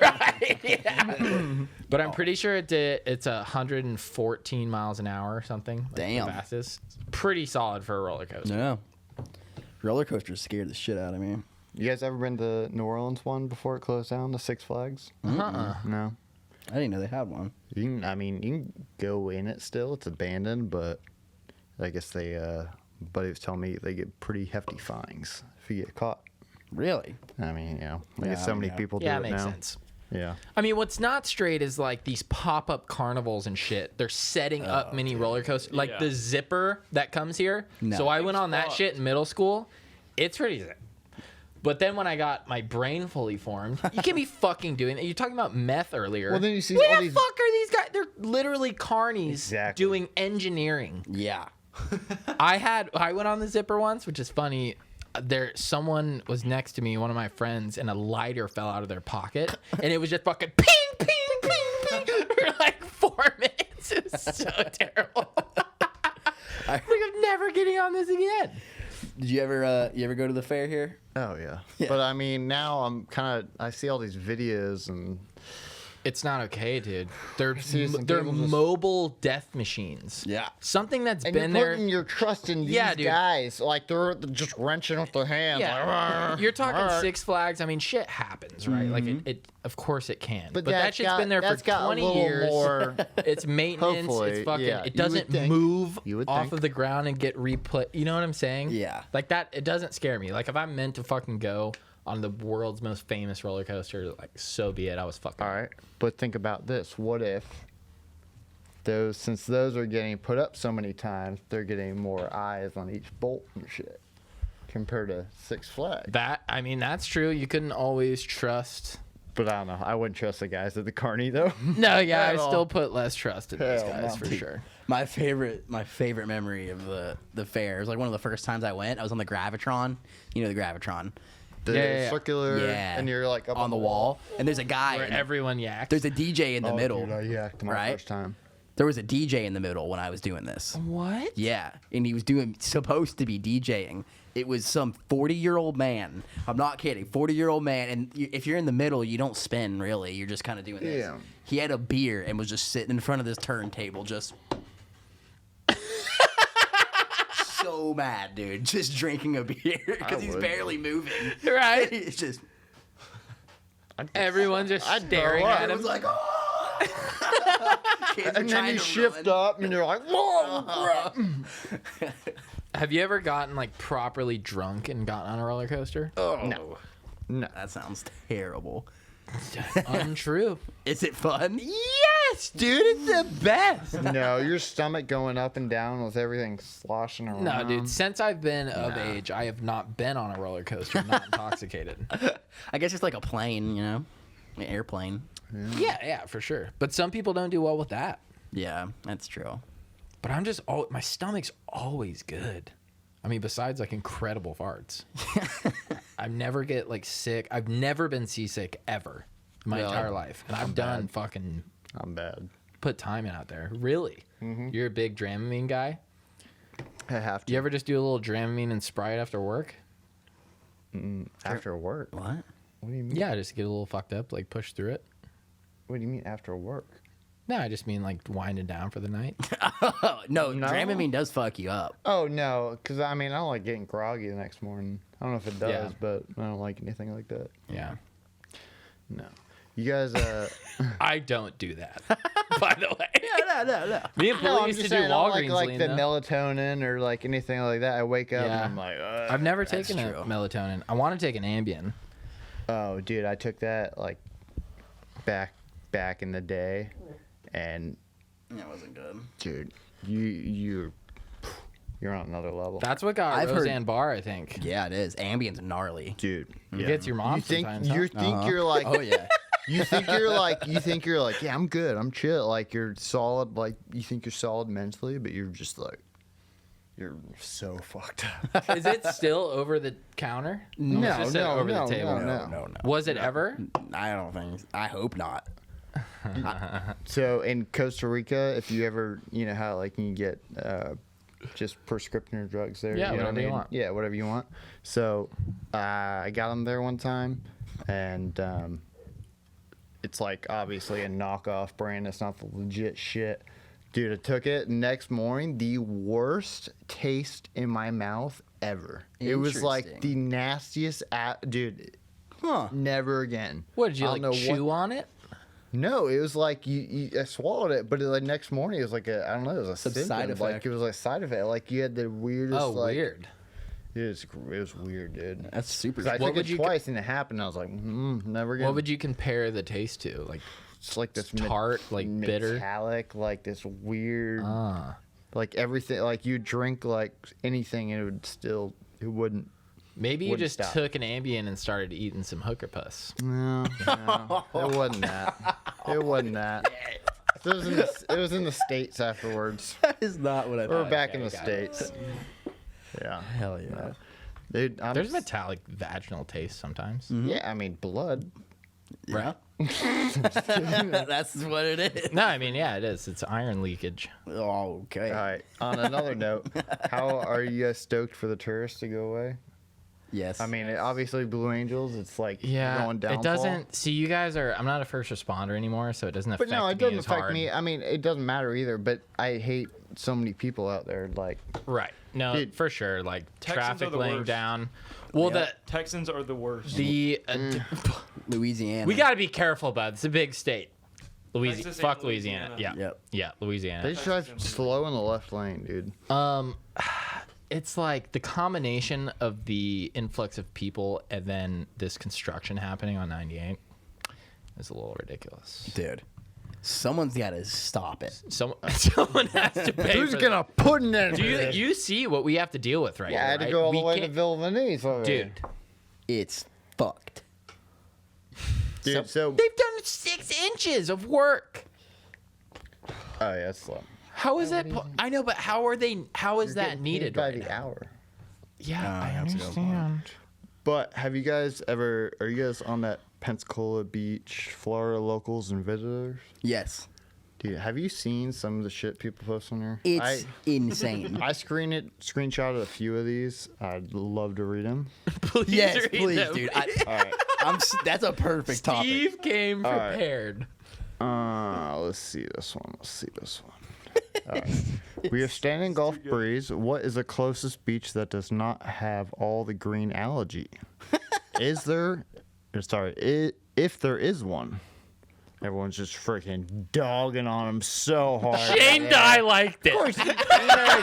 Right. Yeah. But I'm pretty sure it's 114 miles an hour or something. Like Damn. The fastest. Pretty solid for a roller coaster. No. Roller coasters scared the shit out of me. You guys ever been to New Orleans one before it closed down? The Six Flags? No. I didn't know they had one. You can go in it still. It's abandoned, but I guess buddy was telling me they get pretty hefty fines if you get caught. Really? I mean, I guess Yeah, so many yeah. people do Yeah, it it makes now. sense. Yeah. I mean, what's not straight is like these pop-up carnivals and shit. They're setting up mini roller coasters, like Yeah. the zipper that comes here. No. So I went on that fucked. shit in middle school. It's pretty sick. But then when I got my brain fully formed, you can't be fucking doing that. You're talking about meth earlier. Well, then you see Where all the these. fuck are these guys? They're literally carnies Exactly. doing engineering. Yeah. I went on the zipper once, which is funny. Someone was next to me, one of my friends, and a lighter fell out of their pocket, and it was just fucking ping, ping, ping, ping for like 4 minutes. It was so terrible. I think I'm never getting on this again. Did you ever go to the fair here? Oh yeah. Yeah. But I mean, now I see all these videos and It's not okay, dude. They're Seriously, they're people just- mobile death machines. Yeah. Something that's and been you're there. putting your trust in these Yeah, dude. guys. Like they're just wrenching with their hands. Yeah, like, you're talking "Alright." Six Flags. I mean, shit happens, right? Like it, of course it can. But that that's shit's been there for that's got a 20 little years. More, It's maintenance. Hopefully, It's fucking. yeah. It You would doesn't think. move You would off think. of the ground and get replay. You know what I'm saying? Yeah. Like that. It doesn't scare me. Like if I'm meant to fucking go on the world's most famous roller coaster, like so be it. I was fucking. all right, but think about this. What if since those are getting put up so many times, they're getting more eyes on each bolt and shit compared to Six Flags? I mean, that's true. You couldn't always trust. But I don't know. I wouldn't trust the guys at the carny though. No, yeah, I At all. still put less trust in these Hell guys no. for sure. My favorite memory of the fair was like one of the first times I went. I was on the Gravitron. You know the Gravitron. The Yeah. circular, Yeah. and you're like up on the wall, and there's a guy. Where in- everyone yaks. there's a DJ in the Oh, middle. Dude, I yacked my right? first time. There was a DJ in the middle when I was doing this. What? Yeah, and he was supposed to be DJing. It was some 40-year-old man. I'm not kidding. 40-year-old man, and if you're in the middle, you don't spin really. You're just kind of doing this. Yeah. He had a beer and was just sitting in front of this turntable, just so mad, dude. Just drinking a beer because he's would. barely moving. Right? It's just Everyone's just I'd staring throw up. at it him. was like, oh. Kids are And then trying you to shift run. up, and you're like, whoa, crap. Have you ever gotten like properly drunk and gotten on a roller coaster? Oh. No. That sounds terrible. Untrue. Is it fun? Yes, dude, it's the best. No, your stomach going up and down with everything sloshing around. No, dude. Since I've been of age, I have not been on a roller coaster not intoxicated. I guess it's like a plane, you know, an airplane. Yeah, for sure. But some people don't do well with that. Yeah, that's true. But my stomach's always good. I mean, besides like incredible farts. I never get like sick. I've never been seasick ever in my Really? entire life. And I've done fucking I'm bad. put time in out there. Really? You're a big Dramamine guy? I have to. Do you ever just do a little Dramamine and Sprite after work? After work? What? What do you mean? Yeah, just get a little fucked up, like push through it. What do you mean after work? No, I just mean like winding down for the night. Oh, no, No? Dramamine does fuck you up. Oh no, because I mean I don't like getting groggy the next morning. I don't know if it does, Yeah. but I don't like anything like that. Yeah. No. You guys, I don't do that, by the way. No. Me and no, Billy I'm used to just do saying, I don't Walgreens like lean, the though. melatonin or like anything like that. I wake up Yeah. and I'm like, I've never That's taken a true. melatonin. I want to take an Ambien. oh, dude, I took that like back back in the day, and That wasn't good. dude, you're on another level. That's what got I've Roseanne heard- Barr, I think. Yeah, it is. Ambient's gnarly. Dude, It gets your mom you think sometimes. Huh? you think you're like Oh yeah. you think you're like yeah, I'm good, I'm chill, like you're solid, like you think you're solid mentally, but you're just like you're so fucked up. Is it still over the counter? No, It's just over no, the table. no. Was it ever? I don't think. I hope not. So in Costa Rica, if you ever, you know how like you can get just prescription drugs there. Yeah, you know whatever what I you mean? want. Yeah, whatever you want. So I got them there one time, and it's like obviously a knockoff brand. It's not the legit shit. Dude, I took it next morning. The worst taste in my mouth ever. It was like Interesting. the nastiest. Dude, Huh. never again. What did you I like don't know chew on it? No, it was like I swallowed it, but like next morning it was like I don't know, it was a Some symptom. side Like effect. it was like side effect. Like you had the weirdest. Oh, like, weird. It was weird, dude. That's super. 'Cause I What took would it you twice and it happened. I was like, never again. What would you compare the taste to? Like It's like this tart, like bitter? metallic, like this weird, Ah. like everything. Like you drink like anything and it wouldn't. Maybe you Wouldn't just stop. took an Ambien and started eating some hooker puss. No, it wasn't that. It wasn't that. It was in the States afterwards. That is not what I We were thought. back in the States. Yeah. Hell yeah. Dude, There's metallic vaginal taste sometimes. Yeah, I mean blood. Right. That's what it is. No, I mean, yeah, it is. It's iron leakage. Oh, okay. All right. On another note, how are you guys stoked for the tourists to go away? Yes. I mean, obviously Blue Angels. It's like Yeah, going down. it doesn't. See, you guys are. I'm not a first responder anymore, so it doesn't affect But no, it me doesn't as affect hard. me. I mean, it doesn't matter either. But I hate so many people out there. Like, Right. No, Dude, for sure. Like Texans are traffic the laying worst. down. Well, Texans are the worst. Louisiana. we got to be careful about it. It's a big state. Texas and Fuck Louisiana. Louisiana. Yeah. Yep. Yeah, Louisiana. they just drive slow in the left lane, dude. It's like the combination of the influx of people and then this construction happening on 98 is a little ridiculous. Dude. Someone's got to stop it. Someone has to pay. Who's for gonna put in there? Do you see what we have to deal with right Yeah, now? I had to right? go all We the way to can't- Villevenice over there. Dude, It's fucked. Dude, so they've done 6 inches of work. oh yeah, that's slow. How is that? I know, but how are they? How is You're that getting needed paid by right the now? hour. Yeah, I that's a good understand. But have you guys ever? Are you guys on that Pensacola Beach, Florida locals and visitors? Yes. Dude, have you seen some of the shit people post on there? It's insane. I screenshotted a few of these. I'd love to read them. Please Yes, read please, them. dude. All right. That's a perfect topic. Steve came All right. prepared. Let's see this one. All right. We are standing in Gulf Breeze. What is the closest beach that does not have all the green algae? Is there? Sorry, if there is one. Everyone's just freaking dogging on him so hard. Shane Dye liked it.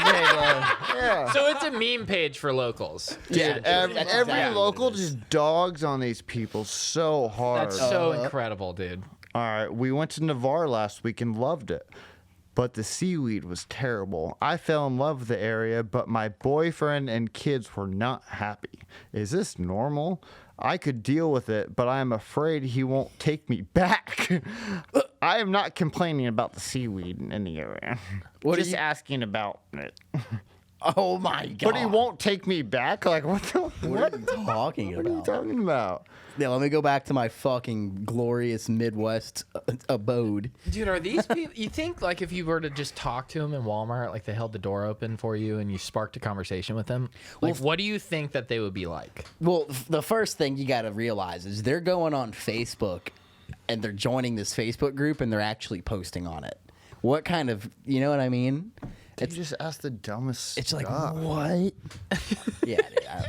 Yeah. So it's a meme page for locals. Yeah, Every that's exactly what it local is. just dogs on these people so hard. That's so incredible, dude. All right, we went to Navarre last week and loved it, but the seaweed was terrible. I fell in love with the area, but my boyfriend and kids were not happy. Is this normal? I could deal with it, but I am afraid he won't take me back. I am not complaining about the seaweed in the area. What are Just you- asking about it. Oh my god. But he won't take me back? Like, what the? What are you talking What are you about? talking about? Yeah, let me go back to my fucking glorious Midwest abode. Dude, are these people? You think like if you were to just talk to them in Walmart, like they held the door open for you and you sparked a conversation with them, like what do you think that they would be like? Well, the first thing you got to realize is they're going on Facebook and they're joining this Facebook group and they're actually posting on it. What kind of, you know what I mean? You just ask the dumbest It's like, stuff. what? Yeah, dude,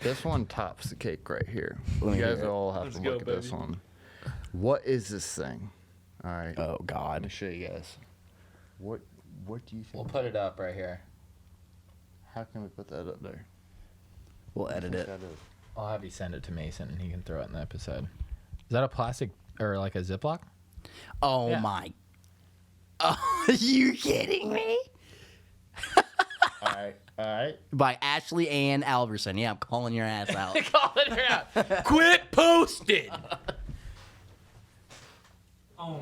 This one tops the cake right here. Let me You guys hear it. all have Let's to go, look at this baby. one. What is this thing? All right. oh Let god. me show you guys. What do you think? put it up right here. How can we put that up there? We'll edit it. That is. I'll have you send it to Mason and he can throw it in the episode. Is that a plastic or like a Ziploc? Oh Yeah. my. Oh, are you kidding me? All right. By Ashley Ann Alverson. Yeah, I'm calling your ass out. Calling her out. Quit posting. Oh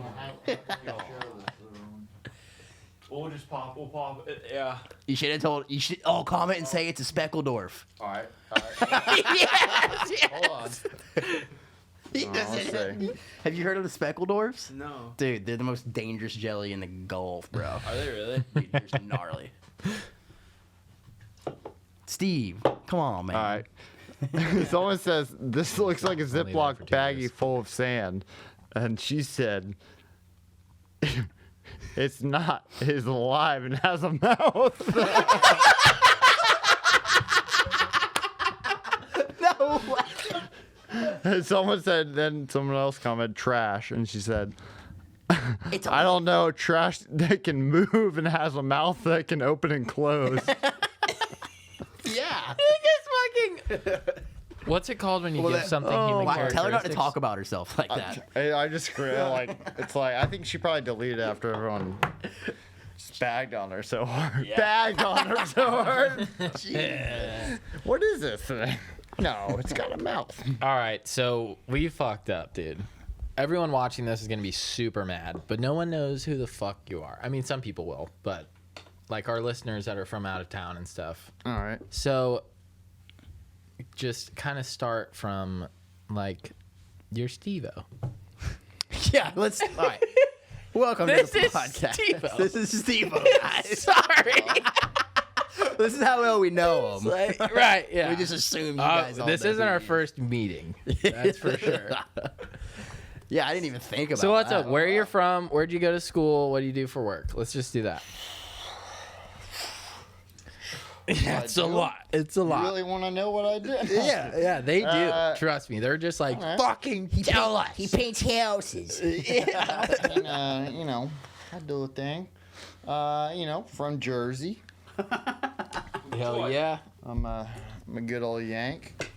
my god. We'll pop it. Yeah. You should have told. You should. Comment and say it's a Speckledorf. All right. Yes. Hold on. He doesn't. say. Have you heard of the Speckledorfs? No. Dude, they're the most dangerous jelly in the Gulf, bro. Are they really? Dude, they're just gnarly. Steve, come on, man. All right. Someone says this looks like a leave it for Ziploc 2 baggie years. full of sand, and she said, "It's not. It's alive and has a mouth." No. And someone said. Then someone else commented trash, and she said, It's "I don't know. Trash that can move and has a mouth that can open and close." Yeah. What's it called when you give something human Why, characteristics? tell her not to talk about herself like that. I just like it's like I think she probably deleted after everyone just bagged on her so hard. Bagged on her so hard. What is this thing? No, it's got a mouth. All right, so we fucked up, dude. Everyone watching this is gonna be super mad, but no one knows who the fuck you are. I mean, some people will, but like our listeners that are from out of town and stuff. All right. So just kind of start from like your SteveO. Yeah, let's. All right. Welcome This to the is podcast. SteveO. This is SteveO, guys. Sorry. This is how well we know him. Right, yeah. We just assume you guys all this know isn't who our he is. first meeting. That's for sure. Yeah, I didn't even think about So what's that. up? Where you're from? Where'd you go to school? What do you do for work? Let's just do that. Yeah, it's a lot. It's a You lot. really want to know what I did? Yeah, they do. Trust me. They're just like, alright. fucking tell us. He paints houses. And, you know, I do a thing. You know, from Jersey. Hell yeah. I'm a good old Yank.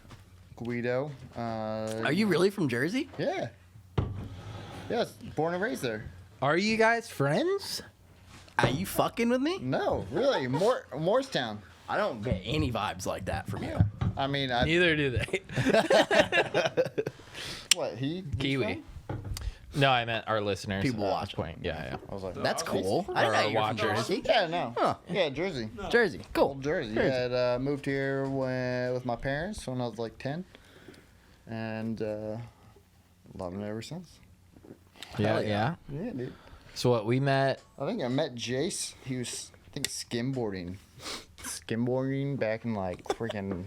Guido. Are you really from Jersey? Yeah. Yes, born and raised there. Are you guys friends? Are you fucking with me? No, really, Morristown. I don't get any vibes like that from you. I mean, Neither do they. what he's Kiwi. No, I meant our listeners. People at this watching. point. Yeah. I was like, That's cool. Or I didn't know our you were from watchers. Jersey. yeah, no, Huh. yeah, Jersey, Jersey. Cool. old Jersey. Jersey. Yeah, moved here with my parents when I was like 10, and loving it ever since. Yeah. Yeah, dude. So what we met? I think I met Jace. He was, I think, skimboarding back in like freaking.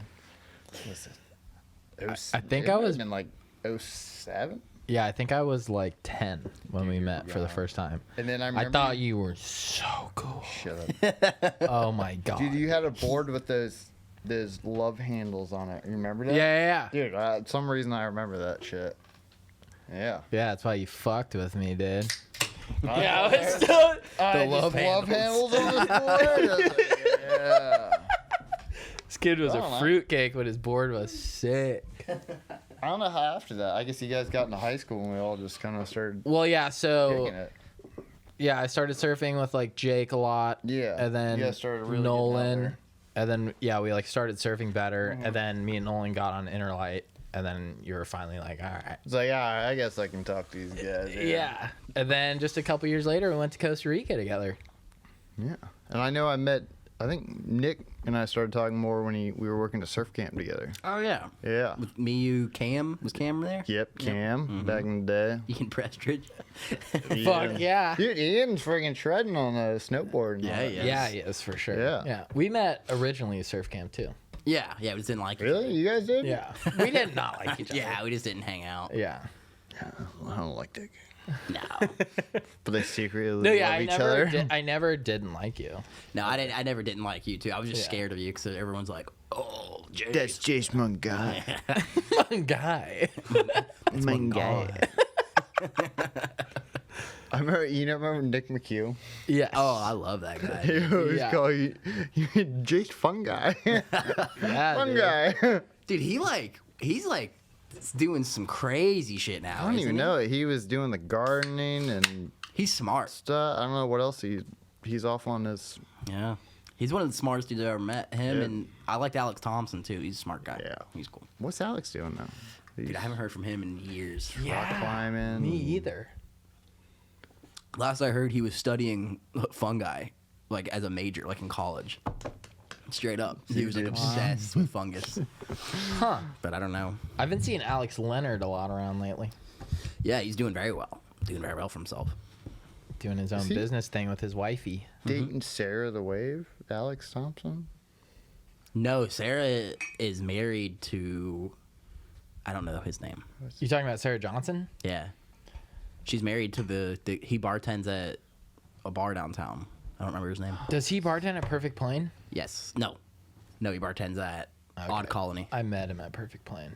I think I was- in like 07. Yeah, I think I was like 10 when we met for the first time. And then I I remember. thought you were so cool. Shut up. Oh my god. Dude, you had a board with those love handles on it. You remember that? Yeah. Dude, some reason I remember that shit. Yeah. Yeah, that's why you fucked with me, dude. Yeah, it's still The love handles on this board. I was like, yeah. This kid was I a don't know. fruitcake, but his board was sick. I don't know how after that. I guess you guys got into high school and we all just kind of started Well, yeah, kicking so it. yeah, I started surfing with like Jake a lot. Yeah. And then You guys started really getting out Nolan. there. And then yeah, we like started surfing better. And then me and Nolan got on Interlight. And then you were finally like, all right. It's like, yeah, I guess I can talk to these guys. Yeah. And then just a couple years later, we went to Costa Rica together. Yeah. And I know I think Nick and I started talking more when we were working at surf camp together. Oh yeah. Yeah. With me, you, Cam. Was Cam there? Yep, Cam, back in the Ian Prestridge. day. Fuck yeah. Dude, Ian's friggin' shredding on a snowboard. and all Yeah, that. yeah. Yeah, yes, for sure. Yeah. Yeah. We met originally at surf camp too. Yeah, we just didn't like each Really? You guys did? Yeah. We did not like each other. other. Yeah, we just didn't hang out. Yeah. I don't like that guy. No, But they secretly No, yeah, love I each never, other. I never didn't like you. no, I didn't. I never didn't like you too. I was just Yeah. scared of you because everyone's like, "Oh, Jay." That's Jace my guy. Fun guy. my guy. I remember, remember Nick McHugh? Yeah. Oh, I love that guy. He always Yeah. call you Jace fun guy. Yeah, Fun dude. guy. Dude, he's like He's doing some crazy shit now. I don't even know it. He was doing the gardening and he's smart stuff. I don't know what else he's off on this. Yeah. He's one of the smartest dudes I ever met. Him and I liked Alex Thompson too. He's a smart guy. Yeah. He's cool. What's Alex doing now? Dude, I haven't heard from him in years. Rock climbing. Me either. Last I heard, he was studying fungi, like as a major, like in college. Straight up, he was like obsessed with fungus. Huh? But I don't know. I've been seeing Alex Leonard a lot around lately. Yeah, he's doing very well. Doing very well for himself. Doing his own business thing with his wifey. Dating Sarah the Wave, Alex Thompson. No, Sarah is married to. I don't know his name. You talking about Sarah Johnson? Yeah, she's married to he bartends at a bar downtown. I don't remember his name. Does he bartend at Perfect Plane? Yes. No, he bartends at Odd Colony. I met him at Perfect Plane.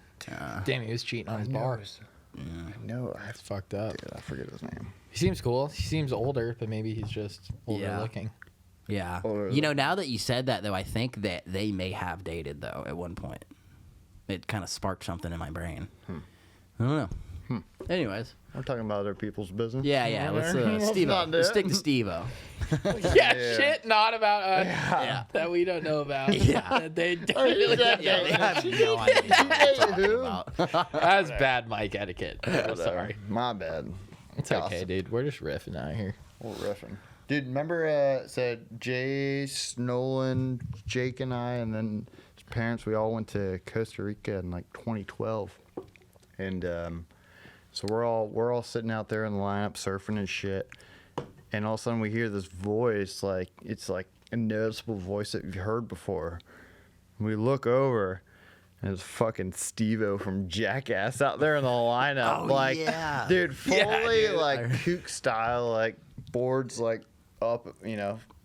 Damn, he was cheating on his bars. I know. That's fucked up. Dude, I forget his name. He seems cool. He seems older, but maybe he's just older looking. Yeah. You know, now that you said that, though, I think that they may have dated, though, at one point. It kind of sparked something in my brain. I don't know. Anyways. We're talking about other people's business. Yeah. Let's SteveO. Let's stick to SteveO. Yeah, shit not about us that we don't know about. Yeah. That they don't really They have no idea what we're talking about. That's bad mic etiquette. Sorry. My bad. It's okay, dude. We're just riffing out here. We're riffing. Dude, remember said Jace, Nolan, Jake, and I, and then his parents, we all went to Costa Rica in like 2012. And so we're all sitting out there in the lineup surfing and shit. And all of a sudden we hear this voice, like it's like a noticeable voice that you've heard before. And we look over and it's fucking SteveO from Jackass out there in the lineup. Oh, like, yeah. dude, fully dude. like kook style, like boards like up,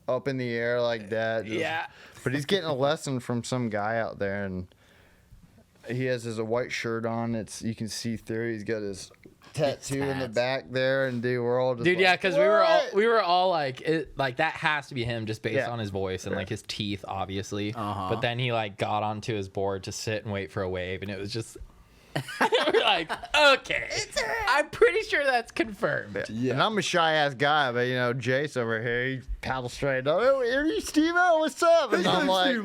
up in the air like that. Just, but he's getting a lesson from some guy out there, and he has his white shirt on. You can see through. He's got his tattoo in the back there, and dude, we're all just because we were all like like that has to be him just based on his voice and like his teeth, obviously. But then he like got onto his board to sit and wait for a wave, and it was just. We're like, okay, I'm pretty sure that's confirmed. Yeah. And I'm a shy ass guy, but Jace over here, he paddles straight up. Oh, are you SteveO? What's up? And I'm like,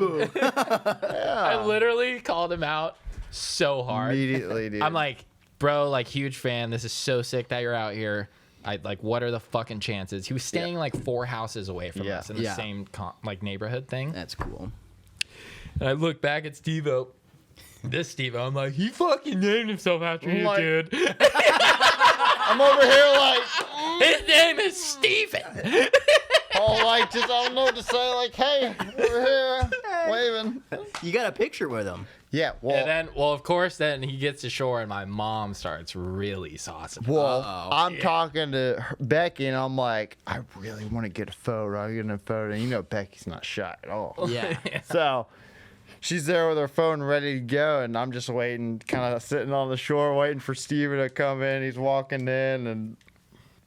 I literally called him out so hard immediately, dude. I'm like, bro, like huge fan. This is so sick that you're out here. What are the fucking chances? He was staying like 4 houses away from us in the same neighborhood thing. That's cool. And I look back at SteveO. This SteveO, I'm like, he fucking named himself after you, dude. I'm over here like, his name is Steven. all like, just I don't know what to say. Like, hey, over here, waving. You got a picture with him. Yeah, and then, of course, then he gets to shore, and my mom starts really saucing. Well, I'm talking to Becky, and I'm like, I really want to get a photo. I'm getting a photo. And Becky's not shy at all. Yeah. So she's there with her phone ready to go, and I'm just waiting, kind of sitting on the shore, waiting for Steven to come in. He's walking in, and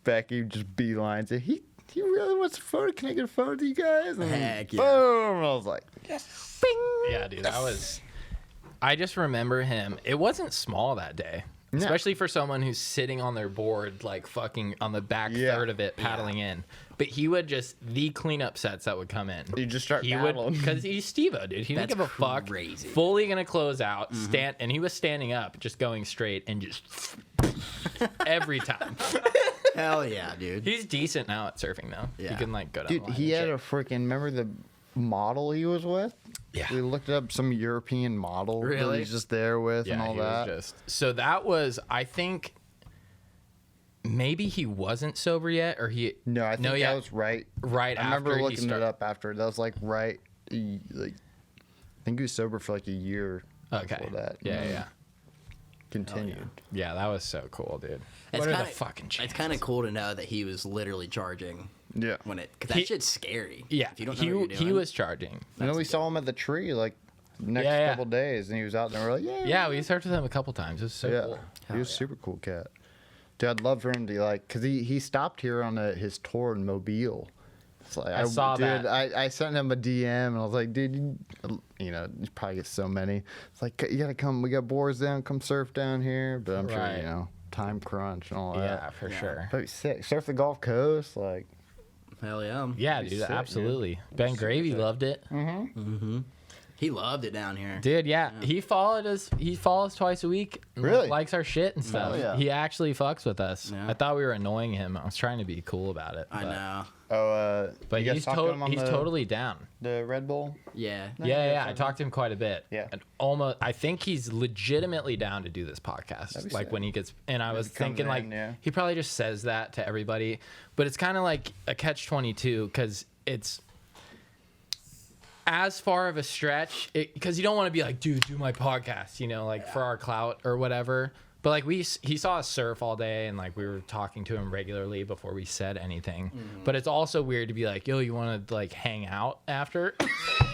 Becky just beelines it. He really wants a photo. Can I get a photo with you guys? And Heck yeah. boom. And I was like, yes. Bing. Yeah, dude, I just remember him. It wasn't small that day. No. Especially for someone who's sitting on their board, like fucking on the back third of it, paddling in. But he would the cleanup sets that would come in. You just start paddling. Because he's SteveO, dude. He didn't give a fuck. Fully gonna close out, and he was standing up, just going straight, and just every time. Hell yeah, dude. He's decent now at surfing, though. Yeah. He can go down. Dude, he had a freaking. Remember the model he was with? Yeah. We looked up some European model that he's just there with and all that. So that was, I think, maybe he wasn't sober yet, or he. No, I think that was right. Right after. I remember looking it up after. That was like right. I think he was sober for like a year. Okay. Before that. Yeah. Continued. Yeah, that was so cool, dude. What are the fucking chances? It's kind of cool to know that he was literally charging. Yeah. Because that shit's scary. Yeah. If you don't know what you're doing. He was charging. We saw him at the tree like next couple days, and he was out there. We're like, yeah, we surfed with him a couple times. It was so cool. He was a super cool cat. Dude, I'd love for him to because he stopped here on his tour in Mobile, It's like, I saw dude, that. I sent him a DM and I was like, dude, you probably get so many. It's like, you gotta come. We got boards down. Come surf down here. But I'm sure time crunch and all that. Yeah, for sure. But sick. Surf the Gulf Coast, like. Hell yeah. Yeah, dude, sick, absolutely. Ben Gravy loved it. He loved it down here. Dude, yeah. He followed us. He follows twice a week. And Really? likes our shit and stuff. Yeah. He actually fucks with us. Yeah. I thought we were annoying him. I was trying to be cool about it. I know. But you guys he's talked to him on totally down. the Red Bull. Yeah. Yeah. I talked to him quite a bit. Yeah. And I think he's legitimately down to do this podcast. That'd be Like sick. when he gets, and I was he comes thinking like, in, yeah. he probably just says that to everybody, but it's kind of like a catch-22 because it's as far of a stretch because you don't want to be like, dude, do my podcast, like for our clout or whatever. But like he saw us surf all day and like we were talking to him regularly before we said anything. But it's also weird to be like, yo, you want to like hang out after?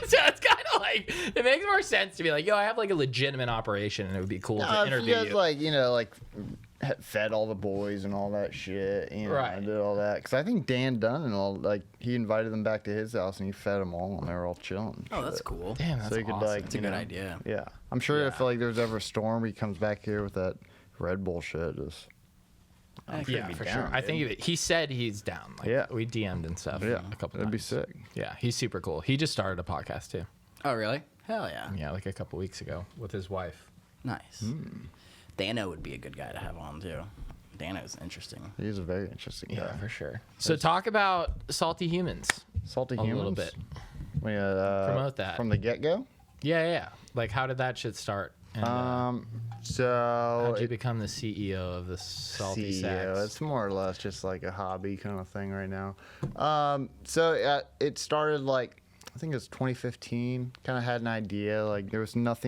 So it's kind of like it makes more sense to be like, yo, I have like a legitimate operation and it would be cool to interview you guys like fed all the boys and all that shit, Right. did all that because I think Dan Dunn and all he invited them back to his house and he fed them all and they were all chilling. Oh, that's cool. Damn, that's So you could awesome. That's a good idea. Yeah, I'm sure if Yeah. there's ever a storm, he comes back here with that Red Bull shit. I'm sure Yeah, he'd be for down, sure. I dude. think he said he's down. Like, Yeah. we DM'd and stuff. Yeah, a couple that'd be times. sick. Yeah, he's super cool. He just started a podcast too. Oh, really? Hell yeah. Yeah, like a couple weeks ago with his wife. Nice. Dano would be a good guy to have on, too. Dano's interesting. He's a very interesting guy. Yeah, for sure. So talk about Salty Humans. Salty A humans. little bit. Promote that. from the get go. Yeah. Like, how did that shit start? And, So how'd you become the CEO of the Salty CEO. Sacks? It's more or less just like a hobby kind of thing right now. It started like I think it was 2015. Kind of had an idea. Like there was not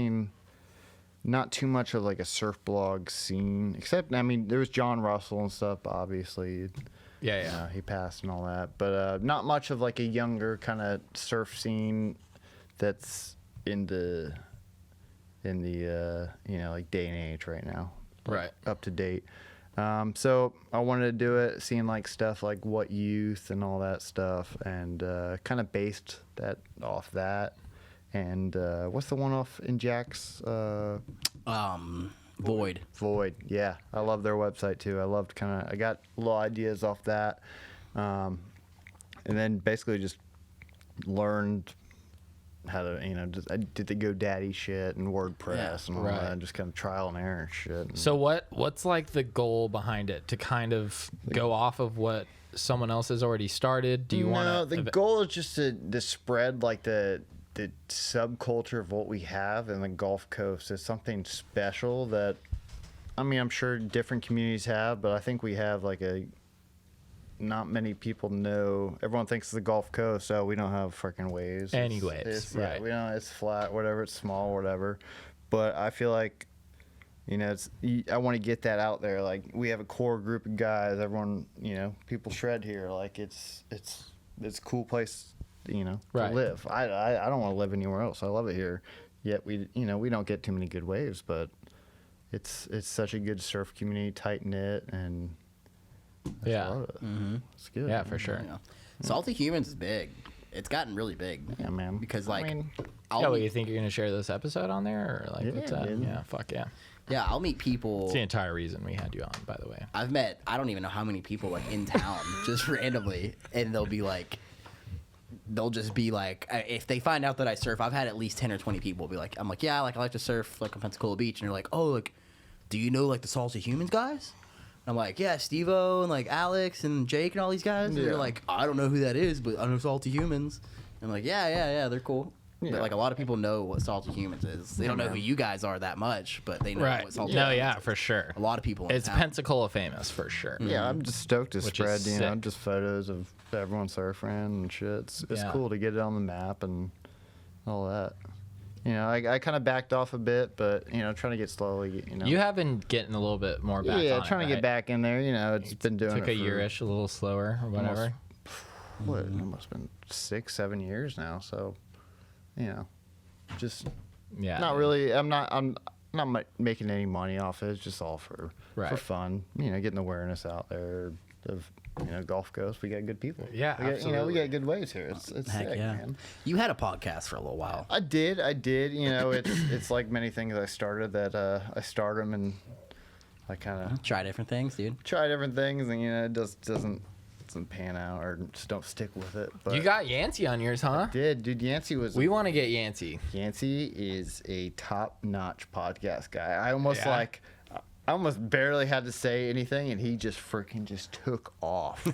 too much of like a surf blog scene, except there was John Russell and stuff. Obviously, Yeah. he passed and all that, but not much of like a younger kind of surf scene that's in the like day and age right now. Right. Up to date. So I wanted to do it, seeing like stuff like What Youth and all that stuff, and kind of based that off that. And what's the one off in Jack's? Void. Void. Yeah, I love their website too. I got little ideas off that, and then basically just learned how to, I did the GoDaddy shit and WordPress and all right. that, and just kind of trial and error and shit. And So what's like the goal behind it? To kind of go off of what someone else has already started? Do you want to? The goal is just to spread like the subculture of what we have in the Gulf Coast. It's something special that, I'm sure different communities have, but I think we have like not many people know. Everyone thinks the Gulf Coast, so we don't have freaking waves. Any waves, right. We don't. It's flat, whatever. It's small, whatever. But I feel like, I want to get that out there. Like we have a core group of guys. Everyone, people shred here. Like it's a cool place, Right. to live. I don't want to live anywhere else. I love it here. Yet we don't get too many good waves, but it's such a good surf community, tight knit, and I Yeah. love it. It's good. Yeah, for sure. Yeah. Salty Humans is big. It's gotten really big. Yeah, man. Because I mean, I'll You think you're gonna share this episode on there, or like Yeah, what's up? dude. Yeah, fuck yeah. I'll meet people. It's the entire reason we had you on, by the way. I've met, I don't even know how many people like in town just randomly, and they'll just be like, if they find out that I surf, I've had at least 10 or 20 people be like, I'm like, yeah, like I like to surf like on Pensacola Beach, and they're like, oh, like, do you know like the Salty Humans guys? And I'm like, yeah, SteveO and like Alex and Jake and all these guys. And they're like, I don't know who that is, but I know Salty Humans. And I'm like, yeah, they're cool. Yeah. But like a lot of people know what Salty Humans is. They don't know who you guys are that much, but they know what Salty No, Humans yeah, is. for sure. A lot of people in It's town. Pensacola famous for sure. yeah, I'm just stoked to Which is spread, sick. just photos of everyone surfing and shit. It's Yeah. cool to get it on the map and all that. I kind of backed off a bit, but trying to get slowly. You have been getting a little bit more back. yeah, on trying it, to get right? back in there. It's been doing Took it a for yearish, a little slower or whatever. What? It must have been 6-7 years now. So, just Yeah. not really. I'm not making any money off it. It's just all for Right. fun. Getting awareness out there. of Gulf Coast. We got good people. Yeah, we got good waves here. It's Heck sick, yeah. man. You had a podcast for a little while. I did. It's like many things I started that I start them and I kind of Try different things, dude. try different things, and it just doesn't pan out or just don't stick with it. But You got Yancey on yours, huh? dude. Yancey was. We want to get Yancey. Yancey is a top-notch podcast guy. I almost Yeah. I almost barely had to say anything, and he just took off.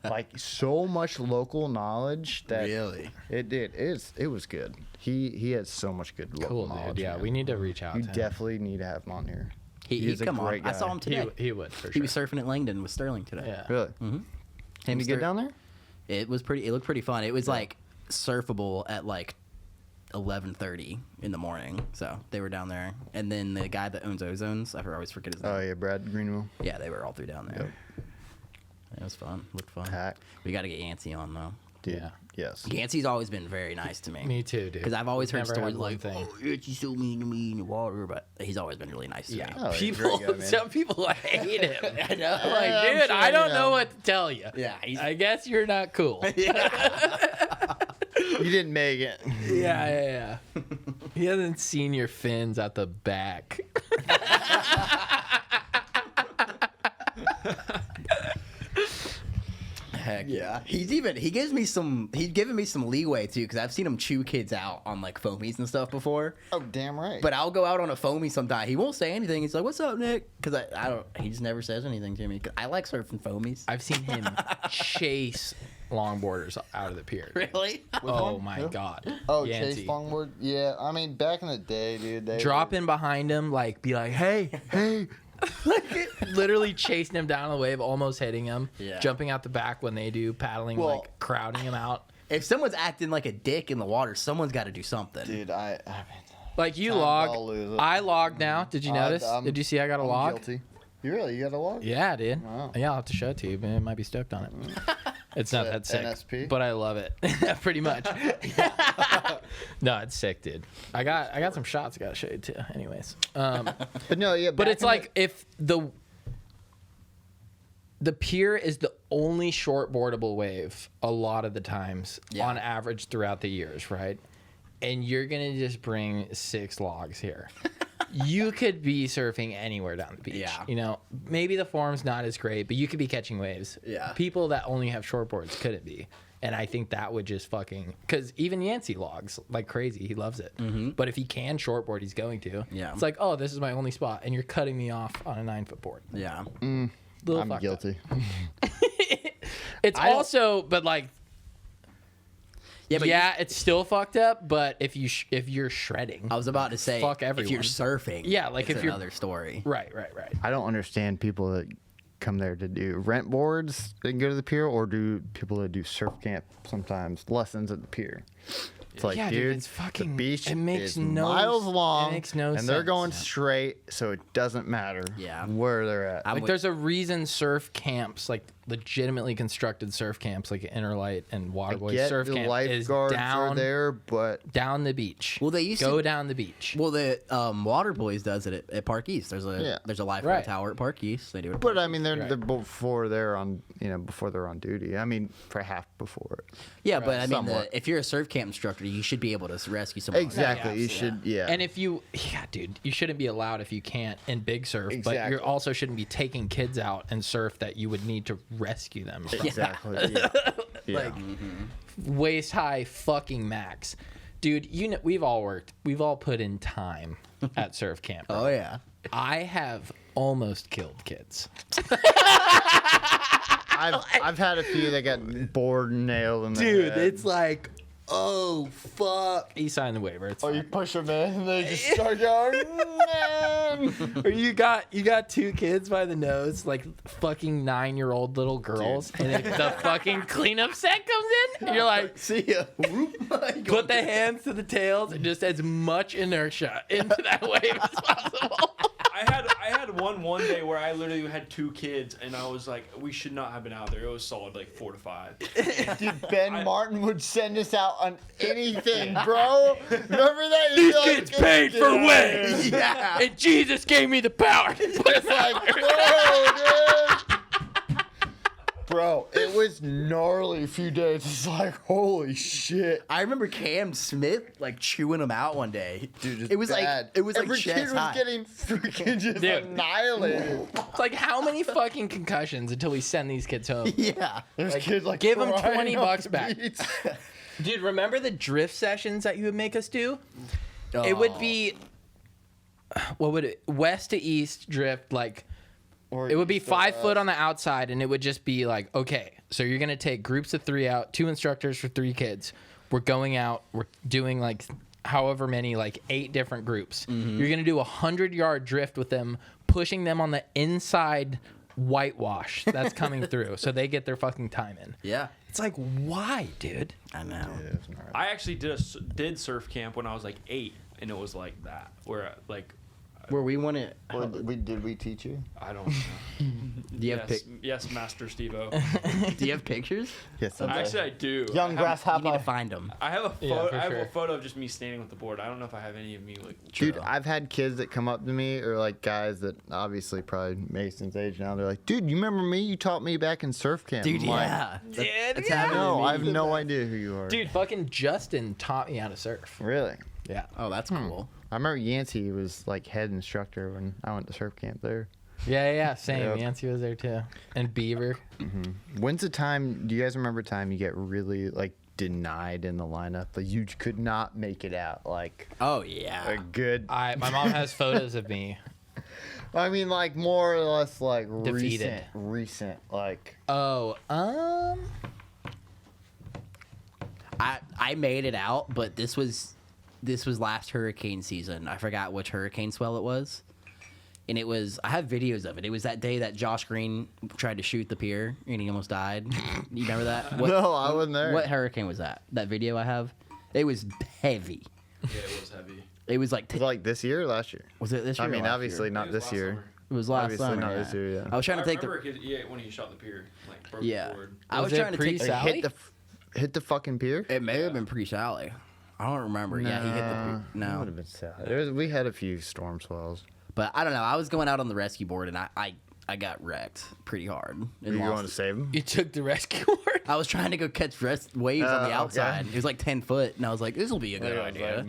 Like so much local knowledge that Really? it did. It was good. He has so much good local Cool, knowledge. dude. Yeah, man. we need to reach out You to him. definitely need to have him on here. He is a come on. great I saw guy. him today. He would, for He sure. was surfing at Langdon with Sterling today. Yeah. Really? Mm-hmm. Can you get down there? It was pretty. It looked pretty fun. It was like surfable at like 11:30 in the morning. So they were down there, and then the guy that owns Ozones, I always forget his name. Oh yeah, Brad Greenwell. Yeah, they were all three down there. It was fun. Looked fun. Pack. We got to get Yancey on though. Dude. Yeah. Yes. Yancey's always been very nice to me. Me too, dude. Because I've always heard Never stories had one like, thing. "Oh, Yancey's so mean to me in the water," but he's always been really nice to Yeah. me. Oh, he's a great People, guy, man. some people hate him. I know. I'm like, I'm dude, sure, I don't you know know. what to tell you. Yeah, he's- I guess you're not cool. You didn't make it. Yeah. He hasn't seen your fins at the back. Heck yeah. He's given me some leeway too, because I've seen him chew kids out on like foamies and stuff before. Oh, damn right. But I'll go out on a foamy sometime. He won't say anything. He's like, "What's up, Nick?" Because I don't. He just never says anything to me. 'Cause I like surfing foamies. I've seen him chase longboarders out of the pier. Really? Oh one? my Who? god. Oh, Yancey. Chase Longboard? Yeah, I mean, back in the day, dude. They Drop in behind him, like, be like, hey. Literally chasing him down the wave, almost hitting him. Yeah. Jumping out the back when they do, paddling, Well- like, crowding him out. If someone's acting like a dick in the water, someone's got to do something. Dude, I mean, Like, you I'll lose log. it. I logged now. Did you notice? Did you see I got a I'm log? guilty. You really? You got a log? Yeah, dude. Wow. Yeah, I'll have to show it to you, but it might be stoked on it. It's not that sick, NSP? but I love it. Pretty much. No, it's sick, dude. I got some shots I gotta show you too. Anyways, But no, yeah. but back it's in like if the pier is the only shortboardable wave a lot of the times Yeah. on average throughout the years, right? And you're gonna just bring 6 logs here. You could be surfing anywhere down the beach. Yeah. You know, maybe the form's not as great, but you could be catching waves. Yeah. People that only have shortboards couldn't be. And I think that would just fucking... Because even Yancey logs like crazy. He loves it. Mm-hmm. But if he can shortboard, he's going to. Yeah. It's like, oh, this is my only spot. And you're cutting me off on a 9-foot board. Yeah. Little I'm fucked up. guilty. It's also... But like... Yeah, but yeah, it's still fucked up, but if you're shredding... I was about to say, Fuck if everyone. you're surfing, Yeah, like it's if you're- another story. Right. I don't understand people that come there to do rent boards and go to the pier, or do people that do surf camp sometimes lessons at the pier. It's like, Yeah, dude, dude, it's fucking- the beach it makes is no- miles it long, makes no and they're sense. going straight, so it doesn't matter Yeah. where they're at. I'm Like, with- there's a reason surf camps, like legitimately constructed surf camps, like Interlight and I Waterboy get Surf the Camp, is lifeguards are down there, but down the beach. Well, they used go to- down the beach. Well, the Water Boys does it at Park East. There's a lifeguard Right. tower at Park East. They do it. At but Park I mean, East. they're before they're on before they're on duty. I mean, for half before it. Yeah, but I mean, somewhat. if you're a surf camp instructor, you should be able to rescue someone. Exactly, Yeah, you should. Yeah, And if you, dude, you shouldn't be allowed if you can't in big surf, but you Exactly. also shouldn't be taking kids out and surf that you would need to rescue them from. exactly. Yeah. Yeah. Like waist high fucking max. Dude, we've all put in time at surf camp. Oh yeah. I have almost killed kids. I've had a few that got bored and nailed in the head. like, oh fuck. He signed the waiver. It's Oh, you fine. push them in and they just start going, man. Or you got 2 kids by the nose, like fucking 9-year-old little girls, and if the fucking cleanup set comes in, you're like, See ya. put the hands to the tails and just as much inertia into that wave as possible. I had one day where I literally had 2 kids, and I was like, we should not have been out there. It was solid like 4 to 5. Dude, Ben Martin would send us out on anything, bro. Remember that? He'd These be like, kids paid "Get for out of waves, here." Yeah. and Jesus gave me the power. It's like, whoa, dude. Bro, it was gnarly a few days. It's like, holy shit. I remember Cam Smith like chewing them out one day. Dude, it was bad. like Every chest kid was high. getting freaking just annihilated. It's like, how many fucking concussions until we send these kids home? Yeah. There's kids like give 'em crying $20 off the back. beats. Dude, remember the drift sessions that you would make us do? It would be, what would it, west to east drift, like, Or it would be east to 5 west. foot on the outside, and it would just be like, okay, so you're going to take groups of 3 out, 2 instructors for 3 kids. We're going out, we're doing like however many, like 8 different groups. You're going to do a 100-yard drift with them, pushing them on the inside whitewash that's coming through so they get their fucking time in. Yeah. It's like, why, dude? I know. I actually did surf camp when I was like 8, and it was like that, where like Where we want to. Did we teach you? I don't know. Do you have Yes, Master SteveO. Do you have pictures? Yes, Actually, I do. Young You need grasshopper. to find them. I have a photo. Yeah, for I have sure. a photo of just me standing with the board. I don't know if I have any of me like. Dude, I've had kids that come up to me, or like guys that obviously probably Mason's age now. They're like, "Dude, you remember me? You taught me back in surf camp." Dude, I'm like, yeah. That's yeah. happening to No, me. I have no idea who you are. Dude, fucking Justin taught me how to surf. Really? Yeah. Oh, that's cool. I remember Yancey was like head instructor when I went to surf camp there. Yeah, same. Yep. Yancey was there too. And Beaver. When's the time? Do you guys remember a time you get really like denied in the lineup? Like you could not make it out. Like Oh, yeah. a good. My mom has photos of me. I mean, like more or less like Defeated. recent. Like Oh, I made it out, but this was last hurricane season. I forgot which hurricane swell it was. And it was, I have videos of it. It was that day that Josh Green tried to shoot the pier and he almost died. You remember that? no, I wasn't there. What hurricane was that? That video I have? It was heavy. Yeah, it was heavy. It was like, Was it like this year or last year? was it this year? I or mean, last obviously year? not It was this last year. summer. It was last Obviously summer. not yeah. this year, yeah. I was trying I to take the. remember when he shot the pier, like broke Yeah. the board. I was Was it trying to take the. pre-Sally? Hit the fucking pier. It may have been pre-Sally. I don't remember. Yeah, he hit the. It would No. have been sad. We had a few storm swells. But I don't know. I was going out on the rescue board and I got wrecked pretty hard. Are you going to save him? you took the rescue board? I was trying to go catch waves on the okay. outside. It was like 10 foot, and I was like, this will be a good Yeah, it was idea. like-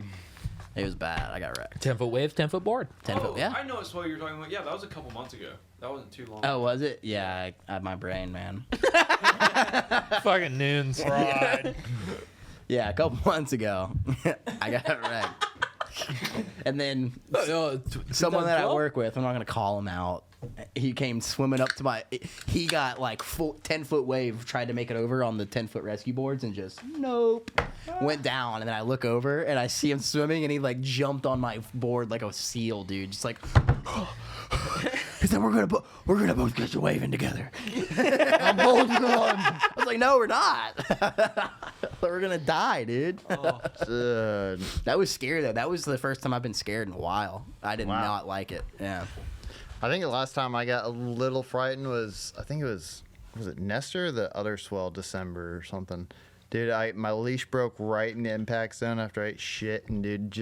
It was bad. I got wrecked. 10-foot wave, 10-foot board. 10 foot, yeah. I know it's what you're talking about. Yeah, that was a couple months ago. That wasn't too long. Oh, was it? Yeah, I had my brain, man. Fucking noons. Yeah, a couple months ago, I got wrecked. And then someone that I work with, I'm not going to call him out, he came swimming up to my, he got like 10-foot wave, tried to make it over on the 10-foot rescue boards and just, nope, went down. And then I look over and I see him swimming and he like jumped on my board like a seal, dude. Just like, he said, we're gonna both catch a wave in together. I'm holding on. I was like, no, we're not. We're gonna die, dude. Dude. That was scary though. That was the first time I've been scared in a while. I did Wow. not like it. Yeah. I think the last time I got a little frightened was it Nestor or the other swell December or something. Dude, my leash broke right in the impact zone after I ate shit, and dude,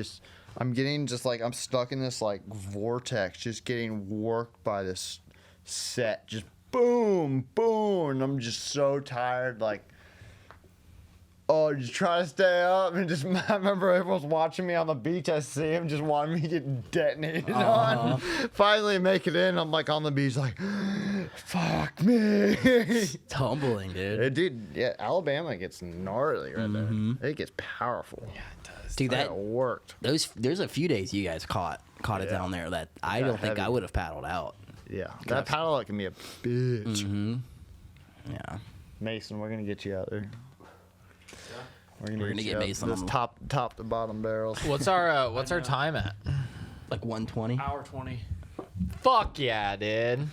I'm stuck in this like vortex, just getting worked by this set, just boom, boom, and I'm just so tired, like. Oh, just try to stay up and just. I remember everyone's watching me on the beach. I see him just wanting me to get detonated on. Finally make it in. I'm like on the beach, like, fuck me. It's humbling, dude. Dude, yeah, Alabama gets gnarly right there. It gets powerful. Yeah, it does. Dude, that worked. there's a few days you guys caught it down there that I got don't think heavy. I would have paddled out. Yeah, that paddle out can be a bitch. Yeah. Mason, we're gonna get you out there. We're gonna get you out Mason this on the- top to bottom barrels. What's our time at? Like 120. Hour 20. Fuck yeah, dude.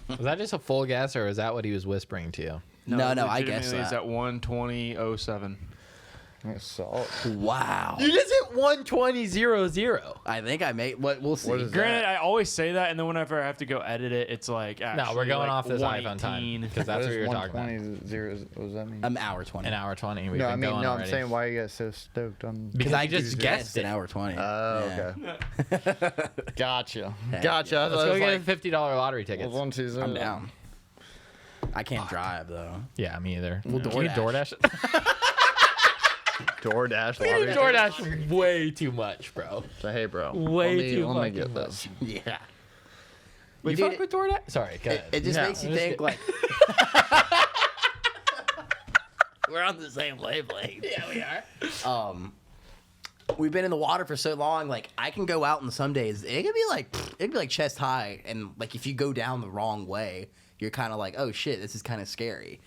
Was that just a full guess, or was that what he was whispering to you? No, I guess It's that. at 1:20:07. That's solid. Wow. You just hit 120.00. I think I made what we'll see. What is Granted, I always say that, and then whenever I have to go edit it, it's like actually No, we're going like off this iPhone 1:18. time because that's what you're talking about. 120 what does that mean? An hour 20. An hour 20. We've No, been I mean, going no, already. I'm saying why you guys so stoked on. Because I just just guessed an it. hour 20. Oh, Yeah. okay. Gotcha. Heck Gotcha. yeah. Let's go get $50 lottery tickets. One, two, zero. I'm down. I can't drive though. Yeah, me either. We'll Can you DoorDash. DoorDash. We do DoorDash way too much, bro. So, hey, bro. Way too Let me fucking get this. Yeah. You Dude, fuck with DoorDash? Sorry, go ahead. It just No, makes you think like we're on the same wavelength. Yeah, we are. We've been in the water for so long. Like I can go out on some days. It could be like chest high, and like if you go down the wrong way, you're kind of like, oh shit, this is kind of scary.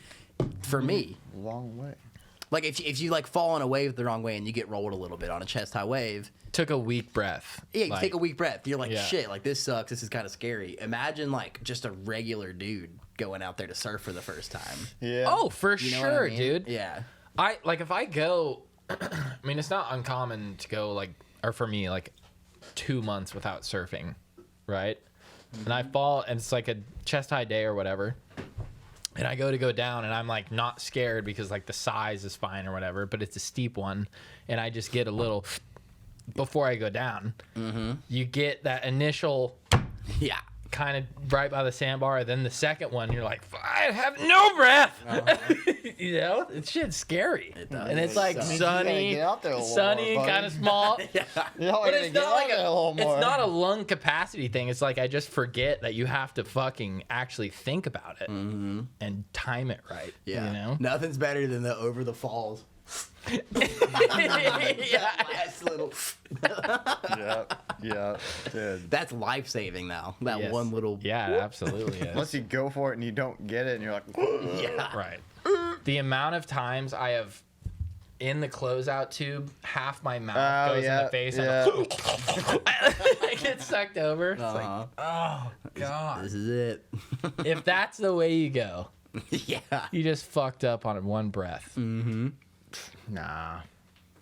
For me, Long way. like if you like fall on a wave the wrong way and you get rolled a little bit on a chest high wave, Took a weak breath. yeah, you take a weak breath. You're like, Yeah. shit, like this sucks. This is kind of scary. Imagine like just a regular dude going out there to surf for the first time. Yeah. Oh, for You know what I sure, mean? dude. Yeah. I like if I go. I mean, it's not uncommon to go like, or for me, like 2 months without surfing, right? And I fall, and it's like a chest high day or whatever. And I go down, and I'm like not scared because like the size is fine or whatever, but it's a steep one, and I just get a little before I go down. Mm-hmm. You get that initial, Yeah. kind of right by the sandbar. Then the second one, you're like, I have no breath. You know, it's shit's scary. It does. And it's like It sucks. sunny, You gotta get out there a little sunny, more, and kind of buddy. small. But But it's not like it's not a lung capacity thing. It's like I just forget that you have to fucking actually think about it and time it right. Yeah. You know? Nothing's better than the over the falls. Yeah. Last little. Yeah, dude. That's life saving now. That Yes. one little. Yeah, it absolutely is. Once you go for it and you don't get it, and you're like, Yeah. Right. The amount of times I have in the closeout tube, half my mouth goes in the face. Yeah. I get sucked over. It's like, Uh-huh. oh god. This is it. If that's the way you go, Yeah. you just fucked up on one breath. Mm-hmm. Nah.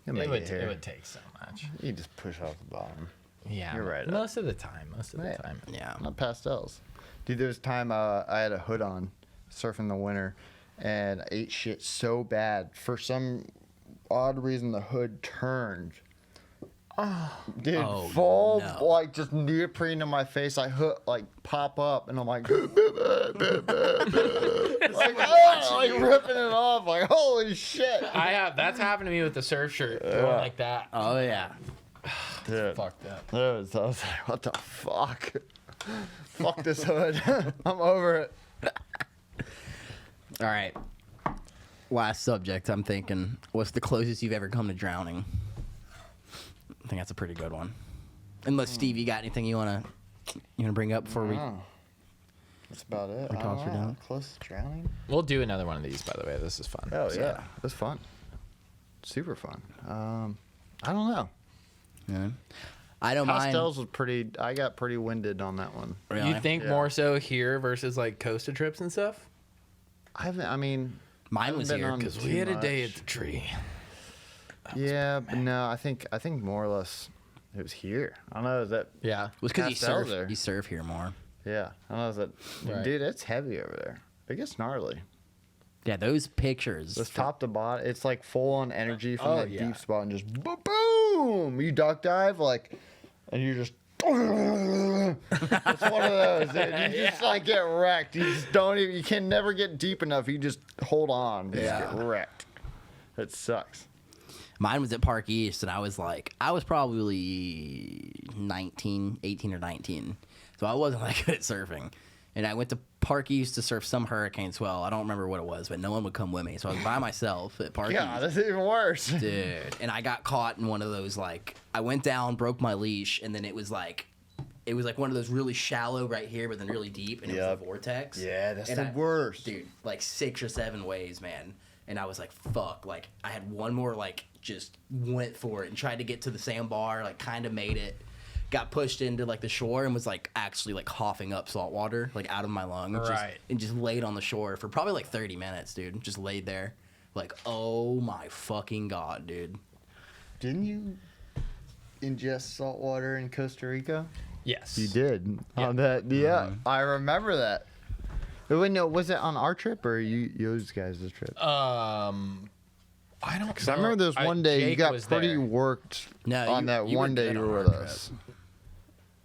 You'll It make would, it here. it would take so much. You just push off the bottom. Yeah, You're right. Most of the time. Most of the Yeah. time. Yeah. Not pastels. Dude, there was a time I had a hood on surfing in the winter, and I ate shit so bad. For some odd reason, the hood turned. Dude, Oh, full, no. like, just neoprene in my face. I pop up, and I'm like, like, like ripping it off. Like, holy shit. That's happened to me with the surf shirt. Going like that. Oh yeah. Dude, Fucked up. I was like, what the fuck? Fuck this hood. I'm over it. All right. Last subject. I'm thinking. What's the closest you've ever come to drowning? I think that's a pretty good one. Unless Steve, you got anything you wanna bring up before we? That's about it. Our talks are done. Close to drowning. We'll do another one of these, by the way. This is fun. Oh So- yeah, it was fun. Super fun. I don't know. Yeah. I don't Pastels was pretty. I got pretty winded on that one. mind. Really? You think Yeah. more so here versus like Costa trips and stuff? I haven't. I mean, Mine was been here on because too We had a day much. at the tree. yeah, but no. I think more or less it was here. I don't know. Is that? Yeah. it was because you Pastels surf. there. You surf here more. Yeah. I don't know. Is that? Right. Dude, it's heavy over there. It gets gnarly. Yeah, those pictures. This top to bottom, it's like full on energy from Oh, that yeah. deep spot and just boom. You duck dive like, and you just. It's one of those. Dude. You just like get wrecked. You just don't even. You can never get deep enough. You just hold on. You just get wrecked. It sucks. Mine was at Park East, and I was probably 18 or 19. So I wasn't like good at surfing. And I went to Park East to surf some hurricane swell. I don't remember what it was, but no one would come with me. So I was by myself at Park Yeah, East. that's even worse. Dude. And I got caught in one of those, like, I went down, broke my leash, and then it was like one of those really shallow right here, but then really deep, and it was Yep. a vortex. Yeah, that's And the worst. Dude, like 6 or 7 waves, man. And I was like, fuck. Like, I had one more, like, just went for it and tried to get to the sandbar, like, kind of made it. Got pushed into, like, the shore and was, like, actually, like, coughing up salt water, like, out of my lungs. Right. And just laid on the shore for probably, like, 30 minutes, dude. Just laid there. Like, oh, my fucking God, dude. Didn't you ingest salt water in Costa Rica? Yes. You did. On that, yeah, I remember that. Wait, no, was it on our trip or you guys' trip? I don't. Because I remember there was one day you Jake got was pretty there. worked No, on you- that you were one day good you on were our with trip. us.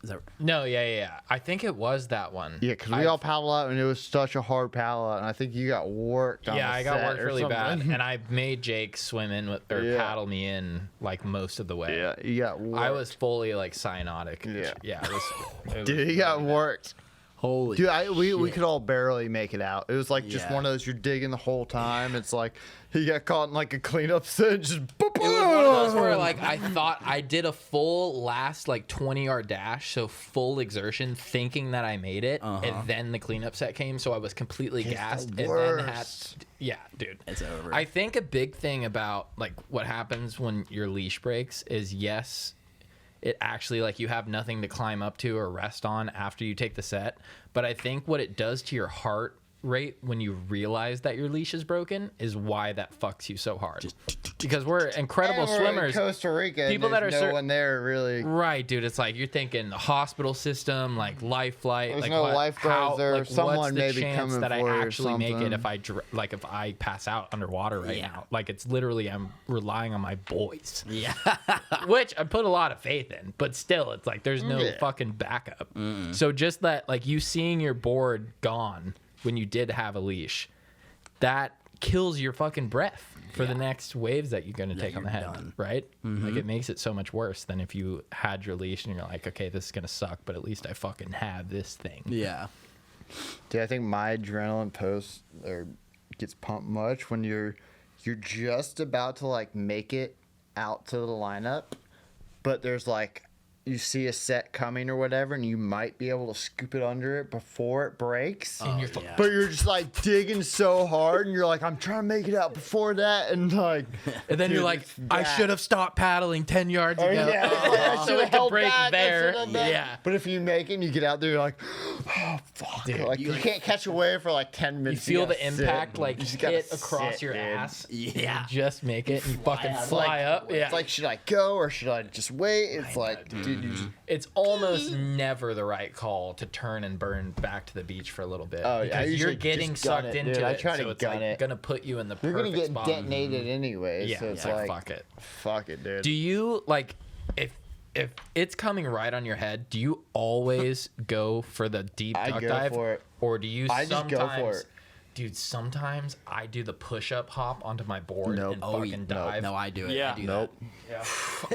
Is that No, yeah. I think it was that one. Yeah, because we all paddled out, and it was such a hard paddle out, and I think you got worked on Yeah, the I got set worked or really bad, something. and I made Jake swim in with, or Yeah. paddle me in like most of the way. Yeah, you got worked. I was fully like cyanotic. Yeah. It was Dude, he got worked. holy? Dude, we could all barely make it out. It was like just Yeah. one of those, you're digging the whole time. It's like he got caught in like a cleanup set, just boop, It was one of those where like I thought I did a full last like 20-yard dash, so full exertion, thinking that I made it, and then the cleanup set came, so I was completely gassed, and then had dude, It's over. I think a big thing about like what happens when your leash breaks is it actually like you have nothing to climb up to or rest on after you take the set, but I think what it does to your heart rate when you realize that your leash is broken is why that fucks you so hard. Because we're incredible We're swimmers. in Costa Rica. People that are no one there really. Right, dude. It's like you're thinking the hospital system, like life flight. There's like no lifeguards there. Like Someone what's the may be chance coming that I for you or actually make it something. if I pass out underwater right now? Like it's literally I'm relying on my boys, yeah. which I put a lot of faith in. But still, it's like there's no Yeah. fucking backup. So just that, like you seeing your board gone when you did have a leash, that kills your fucking breath for the next waves that you're going to take on the you're head, done. right? Like it makes it so much worse than if you had your leash and you're like, okay, this is going to suck, but at least I fucking have this thing. Yeah. Dude, I think my adrenaline gets pumped much when you're just about to like make it out to the lineup, but there's like you see a set coming or whatever, and you might be able to scoop it under it before it breaks. And you're yeah. But you're just like digging so hard, and you're like, I'm trying to make it out before that, and like, and then dude, you're like, it's I bad. should have stopped paddling 10 yards ago. yeah, I So should've it could held break back, I there. should've done- Yeah. But if you make it and you get out there, you're like, oh fuck, Dude, like you can't catch a wave for like 10 You minutes. feel gotta the sit. impact like You just gotta hit across sit, your dude. ass. Yeah. You just make it and you fucking out. fly up. Yeah. It's like, should I go or should I just wait? It's like, dude, you just, It's almost never the right call to turn and burn back to the beach for a little bit. Oh, yeah, I because usually you're getting just gun sucked it, into dude. I it. try to so it's gun like it. gonna put you in the you're perfect gonna get spot. detonated anyway. Yeah, so it's yeah, like, fuck it. fuck it, dude. Do you like if it's coming right on your head? Do you always go for the deep I duck go dive, for it. or do you I just sometimes? go for it. Dude, sometimes I do the push-up hop onto my board Nope. and Oh, fucking dive. No, I do it. Yeah. I do Nope.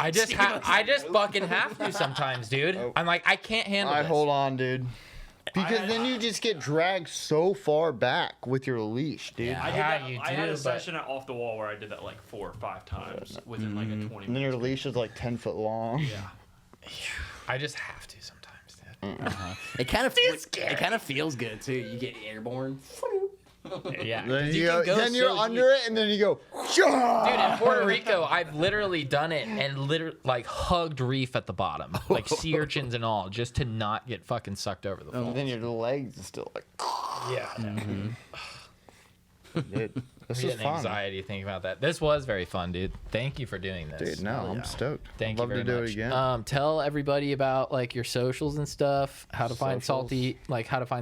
I just fucking have to sometimes, dude. I'm like, I can't handle I this. hold on, dude. Because then you just get dragged so far back with your leash, dude. Yeah. I, did Yeah, that, you I had do, a but- session at Off the Wall where I did that like 4 or 5 times within like a 20 And then minutes. your leash is like 10 foot long. Yeah. I just have to sometimes, dude. It kind of feels good too. You get airborne. Yeah. Then, 'cause you can go, go then you're so under it, and then you go, "Shah!" Dude, in Puerto Rico, I've literally done it and literally like hugged reef at the bottom, like sea urchins and all, just to not get fucking sucked over the And fall. then your legs are still like, Yeah, dude, this I is get fun. anxiety thinking about that. This was very fun, dude. Thank you for doing this. Dude, no, Hell I'm yeah. stoked. Thank I'd love you very to do much. it again. Tell everybody about like your socials and stuff, how to find Socials?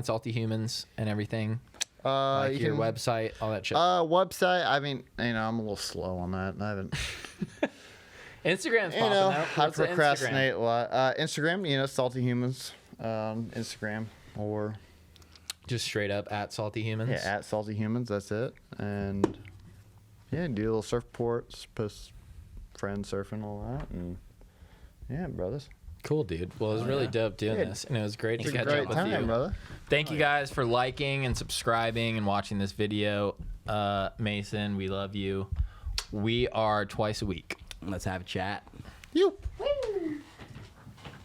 salty humans and everything, like You your can- website, all that shit. Website. I mean, I'm a little slow on that. I haven't. Instagram's You popping know, out. I What's the procrastinate a lot. Instagram, Salty Humans, Instagram or Just straight up at salty humans. yeah, at Salty Humans. That's it. And yeah, do a little surf reports, post friends surfing, all that, and yeah, brothers. Cool, dude. Well, it was really dope doing Yeah. this, and it was great It's to a catch great up with time, you. brother. Thank you guys for liking and subscribing and watching this video. Mason, we love you. We are twice a week. Let's have a chat. You.